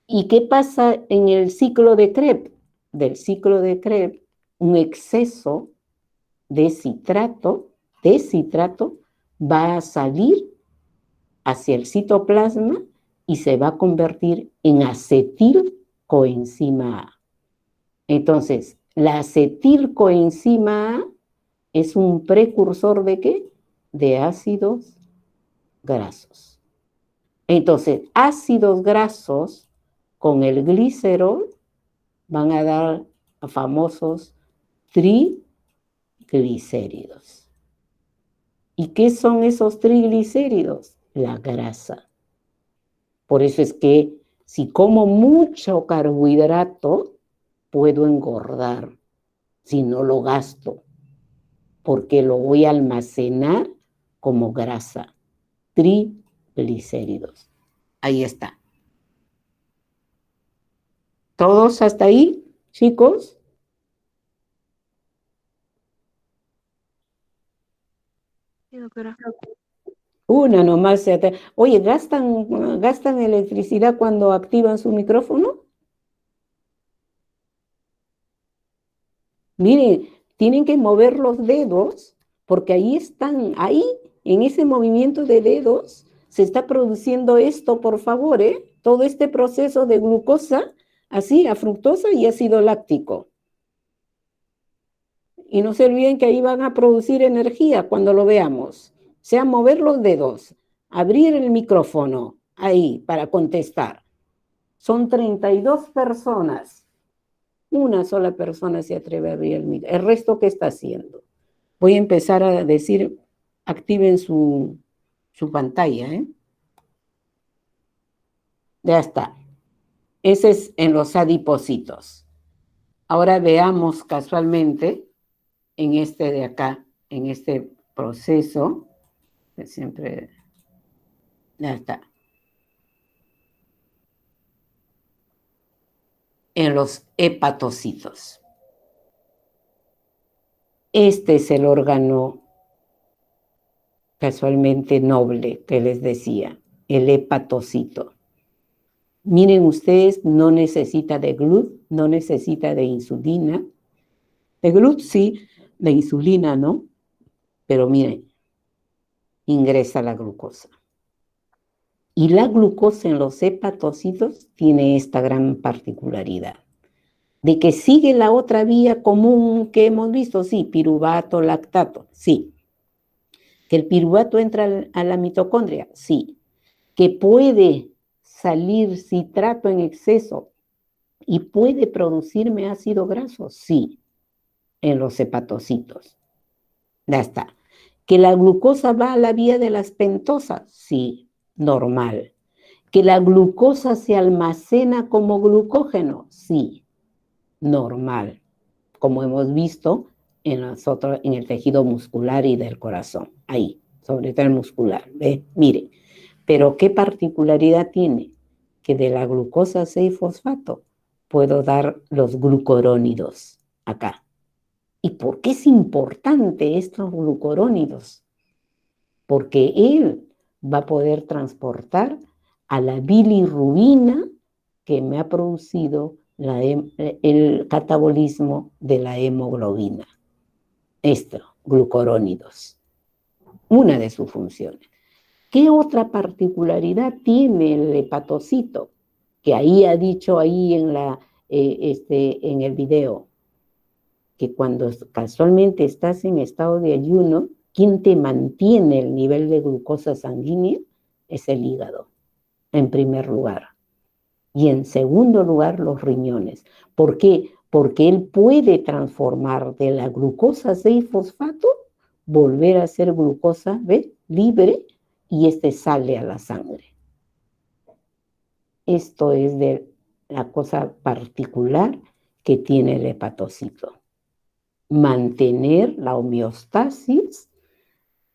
S1: ¿Y qué pasa en el ciclo de Krebs? Del ciclo de Krebs, un exceso de citrato va a salir hacia el citoplasma y se va a convertir en acetilcoenzima A. Entonces, la acetilcoenzima A es un precursor ¿de qué? De ácidos grasos. Entonces, ácidos grasos con el glicerol van a dar a famosos triglicéridos. ¿Y qué son esos triglicéridos? La grasa. Por eso es que si como mucho carbohidrato, puedo engordar si no lo gasto, porque lo voy a almacenar como grasa. Triglicéridos. Ahí está. ¿Todos hasta ahí, chicos?
S6: Sí, doctora.
S1: Una nomás. Oye, ¿gastan electricidad cuando activan su micrófono? Miren, tienen que mover los dedos, porque ahí están, ahí, en ese movimiento de dedos, se está produciendo esto, por favor, todo este proceso de glucosa, así, a fructosa y ácido láctico. Y no se olviden que ahí van a producir energía cuando lo veamos. O sea, mover los dedos, abrir el micrófono, ahí, para contestar. Son 32 personas. Una sola persona se atreve a abrir el micrófono. ¿El resto qué está haciendo? Voy a empezar a decir, activen su pantalla, Ya está. Ese es en los adipocitos. Ahora veamos casualmente en este de acá, en este proceso, que siempre, ya está. En los hepatocitos. Este es el órgano casualmente noble que les decía, el hepatocito. Miren ustedes, no necesita de GLUT, no necesita de insulina. De GLUT sí, de insulina no, pero miren, ingresa la glucosa. Y la glucosa en los hepatocitos tiene esta gran particularidad, de que sigue la otra vía común que hemos visto, sí, piruvato, lactato, sí. Que el piruvato entra a la mitocondria, sí. Que puede salir citrato en exceso y puede producirme ácido graso, sí, en los hepatocitos. Ya está. Que la glucosa va a la vía de las pentosas, sí, normal. Que la glucosa se almacena como glucógeno, sí, normal, como hemos visto en el tejido muscular y del corazón, ahí, sobre todo el muscular, ¿ve? Miren, pero ¿qué particularidad tiene? Que de la glucosa 6-fosfato puedo dar los glucurónidos acá. ¿Y por qué es importante estos glucurónidos? Porque él va a poder transportar a la bilirrubina que me ha producido el catabolismo de la hemoglobina. Esto, glucurónidos. Una de sus funciones. ¿Qué otra particularidad tiene el hepatocito? Que ahí ha dicho ahí en el video, que cuando casualmente estás en estado de ayuno, ¿Quién te mantiene el nivel de glucosa sanguínea? Es el hígado, en primer lugar. Y en segundo lugar, los riñones. ¿Por qué? Porque él puede transformar de la glucosa 6-fosfato, volver a ser glucosa, ¿ves? Libre, y sale a la sangre. Esto es de la cosa particular que tiene el hepatocito. Mantener la homeostasis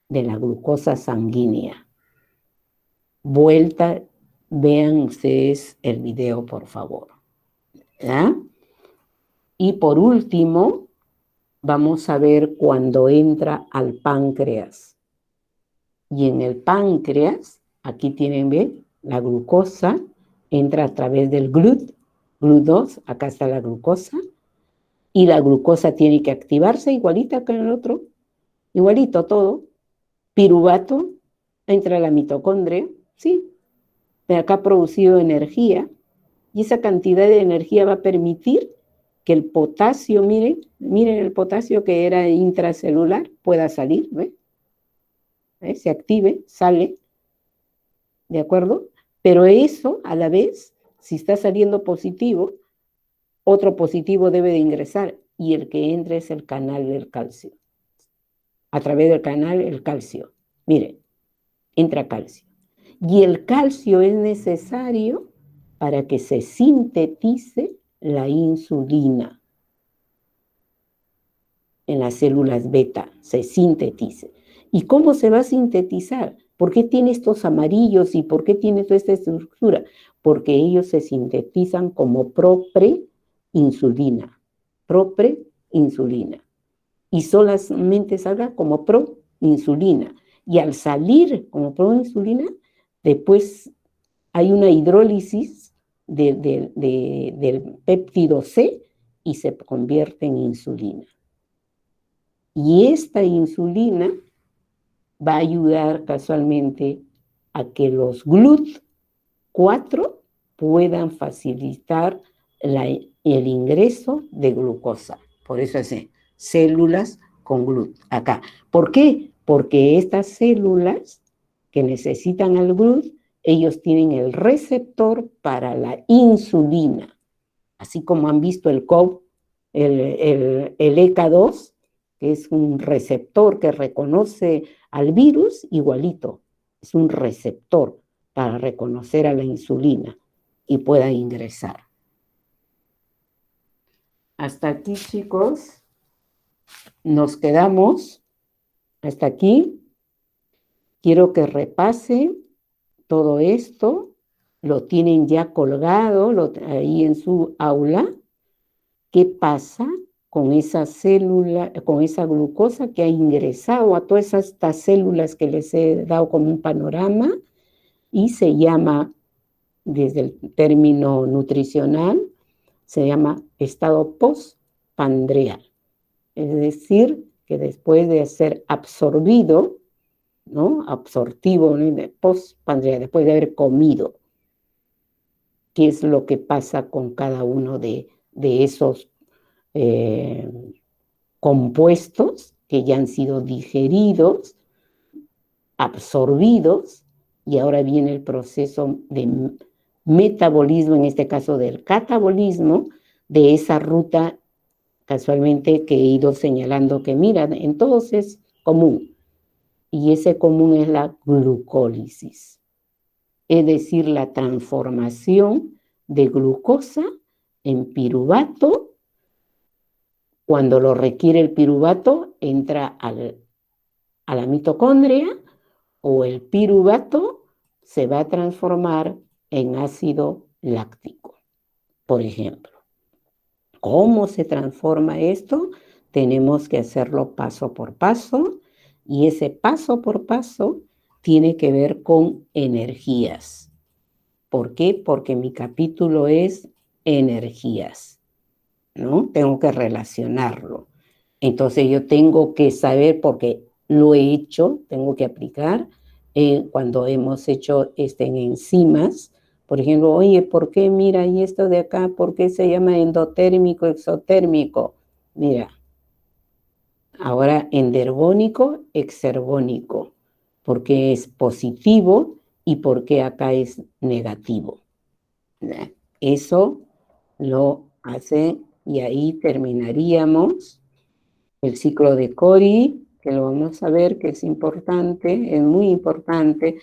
S1: de la glucosa sanguínea. Vuelta, vean ustedes el video, por favor. ¿Ya? Y por último, vamos a ver cuando entra al páncreas. Y en el páncreas, aquí tienen, ¿ven? La glucosa entra a través del GLUT2, acá está la glucosa, y la glucosa tiene que activarse igualita que en el otro, igualito todo. Piruvato, entra a la mitocondria, sí, de acá ha producido energía, y esa cantidad de energía va a permitir que el potasio, miren el potasio que era intracelular, pueda salir, ¿ves? Se active, sale, ¿de acuerdo? Pero eso, a la vez, si está saliendo positivo, otro positivo debe de ingresar, y el que entra es el canal del calcio. A través del canal, el calcio. Miren, entra calcio. Y el calcio es necesario para que se sintetice la insulina. En las células beta se sintetice. ¿Y cómo se va a sintetizar? ¿Por qué tiene estos amarillos y por qué tiene toda esta estructura? Porque ellos se sintetizan como propreinsulina. Propreinsulina. Y solamente salga como proinsulina. Y al salir como proinsulina, después hay una hidrólisis del péptido C y se convierte en insulina. Y esta insulina va a ayudar casualmente a que los GLUT4 puedan facilitar el ingreso de glucosa. Por eso es células con GLUT acá. ¿Por qué? Porque estas células que necesitan el GLUT, ellos tienen el receptor para la insulina. Así como han visto el COV, el ECA2, que es un receptor que reconoce al virus, igualito. Es un receptor para reconocer a la insulina y pueda ingresar. Hasta aquí, chicos. Nos quedamos. Hasta aquí. Quiero que repasen todo esto. Lo tienen ya colgado ahí en su aula. ¿Qué pasa con esa célula, con esa glucosa que ha ingresado a todas estas células que les he dado como un panorama? Y se llama, desde el término nutricional, se llama estado postpandreal. Es decir, que después de ser absorbido, ¿no? Absortivo, ¿no? Postpandreal, después de haber comido. ¿Qué es lo que pasa con cada uno de esos compuestos que ya han sido digeridos, absorbidos, y ahora viene el proceso de metabolismo, en este caso del catabolismo, de esa ruta casualmente que he ido señalando que mira, en todos es común, y ese común es la glucólisis, es decir, la transformación de glucosa en piruvato. Cuando lo requiere el piruvato, entra a la mitocondria, o el piruvato se va a transformar en ácido láctico, por ejemplo. ¿Cómo se transforma esto? Tenemos que hacerlo paso por paso, y ese paso por paso tiene que ver con energías. ¿Por qué? Porque mi capítulo es energías, ¿no? Tengo que relacionarlo. Entonces yo tengo que saber, porque lo he hecho, tengo que aplicar cuando hemos hecho en enzimas. Por ejemplo, oye, ¿por qué? Mira, y esto de acá, ¿por qué se llama endotérmico, exotérmico? Mira, Ahora enderbónico, exergónico, porque es positivo y porque acá es negativo. Eso lo hace y ahí terminaríamos el ciclo de Cori, que lo vamos a ver, que es importante, es muy importante,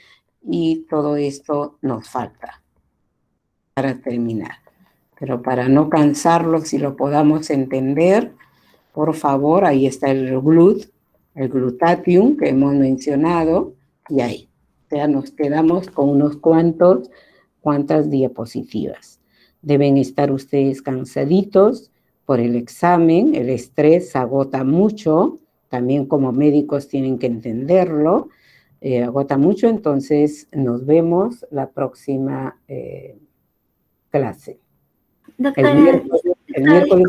S1: y todo esto nos falta para terminar. Pero para no cansarlos y lo podamos entender, por favor, ahí está el el glutatium que hemos mencionado, y ahí. O sea, nos quedamos con unos cuantas diapositivas. Deben estar ustedes cansaditos por el examen, el estrés agota mucho, también como médicos tienen que entenderlo, agota mucho, entonces nos vemos la próxima clase.
S8: Doctora,
S1: El miércoles,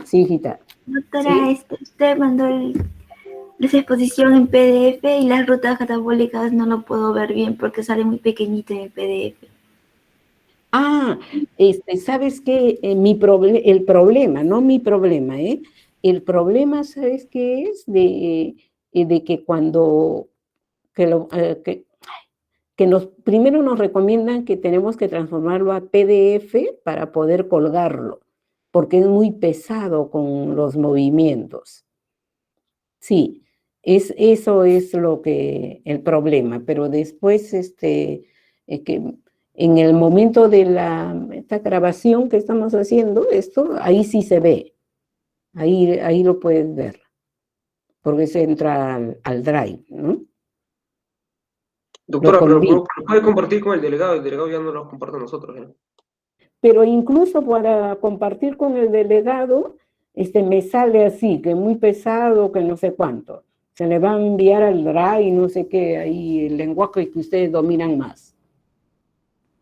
S1: sí, hijita.
S8: doctora,
S1: ¿Sí?
S8: Usted mandó la exposición en PDF y las rutas catabólicas no lo puedo ver bien porque sale muy pequeñito en el PDF.
S1: Ah, ¿sabes qué? El problema, no mi problema, ¿eh? El problema, ¿sabes qué es? De que cuando, primero nos recomiendan que tenemos que transformarlo a PDF para poder colgarlo, porque es muy pesado con los movimientos. Sí, eso es el problema, pero después, que en el momento de esta grabación que estamos haciendo, ahí sí se ve, ahí lo puedes ver, porque se entra al Drive, ¿no?
S2: Doctora,
S1: Lo
S2: pero
S1: conviene.
S2: lo puede compartir con el delegado ya no lo comparte a nosotros, ¿eh?
S1: Pero incluso para compartir con el delegado, me sale así, que muy pesado, que no sé cuánto. Se le va a enviar al Drive, no sé qué, ahí el lenguaje que ustedes dominan más,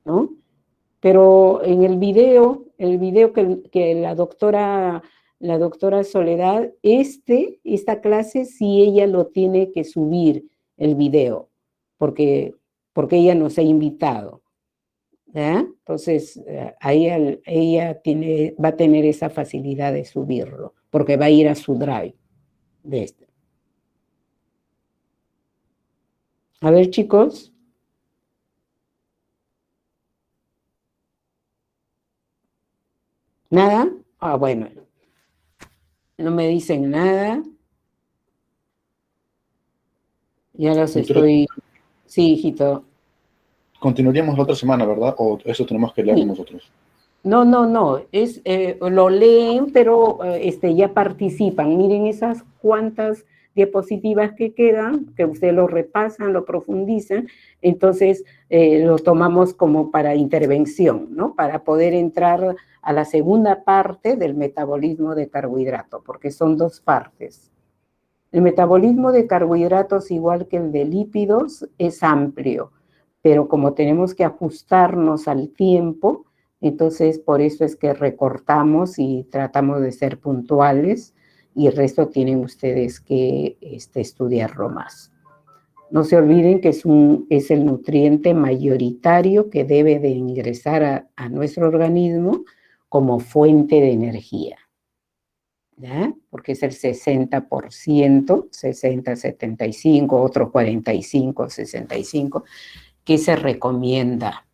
S1: ¿no? Pero en el video que la doctora Soledad, esta clase sí ella lo tiene que subir, el video, porque ella nos ha invitado. Entonces, ahí ella va a tener esa facilidad de subirlo, porque va a ir a su Drive de este. A ver, chicos. ¿Nada? Ah, bueno. No me dicen nada. Ya los
S5: Doctora,
S1: estoy... Sí, hijito.
S5: continuaríamos la otra semana, ¿verdad? ¿O eso tenemos que leerlo
S1: Sí.
S5: nosotros?
S1: No, lo leen, pero ya participan. Miren esas cuantas diapositivas que quedan, que ustedes lo repasan, lo profundizan, entonces lo tomamos como para intervención, ¿no? Para poder entrar a la segunda parte del metabolismo de carbohidrato, porque son dos partes. El metabolismo de carbohidratos, igual que el de lípidos, es amplio, pero como tenemos que ajustarnos al tiempo, entonces por eso es que recortamos y tratamos de ser puntuales, y el resto tienen ustedes que estudiarlo más. No se olviden que es el nutriente mayoritario que debe de ingresar a nuestro organismo como fuente de energía. ¿Ya? Porque es el 60%, 60, 75, otro 45, 65, que se recomienda,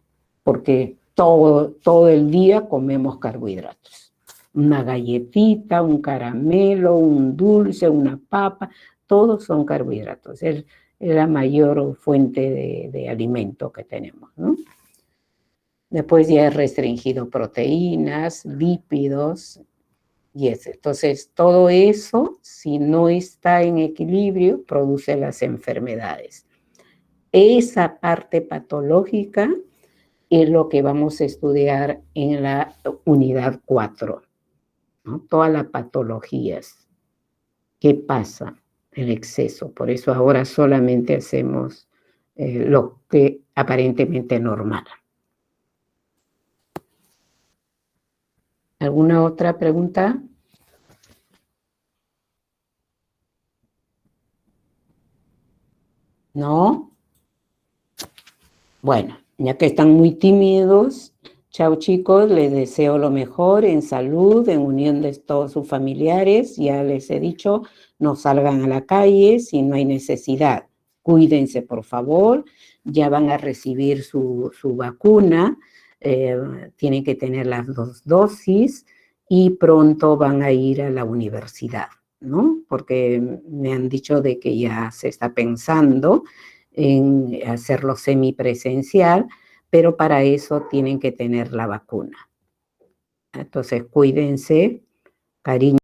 S1: porque todo el día comemos carbohidratos. Una galletita, un caramelo, un dulce, una papa, todos son carbohidratos. Es la mayor fuente de alimento que tenemos, ¿no? Después ya he restringido proteínas, lípidos, entonces, todo eso, si no está en equilibrio, produce las enfermedades. Esa parte patológica es lo que vamos a estudiar en la unidad 4, ¿no? Todas las patologías. ¿Qué pasa? El exceso. Por eso ahora solamente hacemos lo que aparentemente es normal. ¿Alguna otra pregunta? ¿No? Bueno, ya que están muy tímidos, Chao chicos, les deseo lo mejor en salud, en unión de todos sus familiares. Ya les he dicho, no salgan a la calle si no hay necesidad. Cuídense, por favor. Ya van a recibir su vacuna. Tienen que tener las 2 dosis y pronto van a ir a la universidad, ¿no? Porque me han dicho de que ya se está pensando en hacerlo semipresencial, pero para eso tienen que tener la vacuna. Entonces, cuídense, cariño.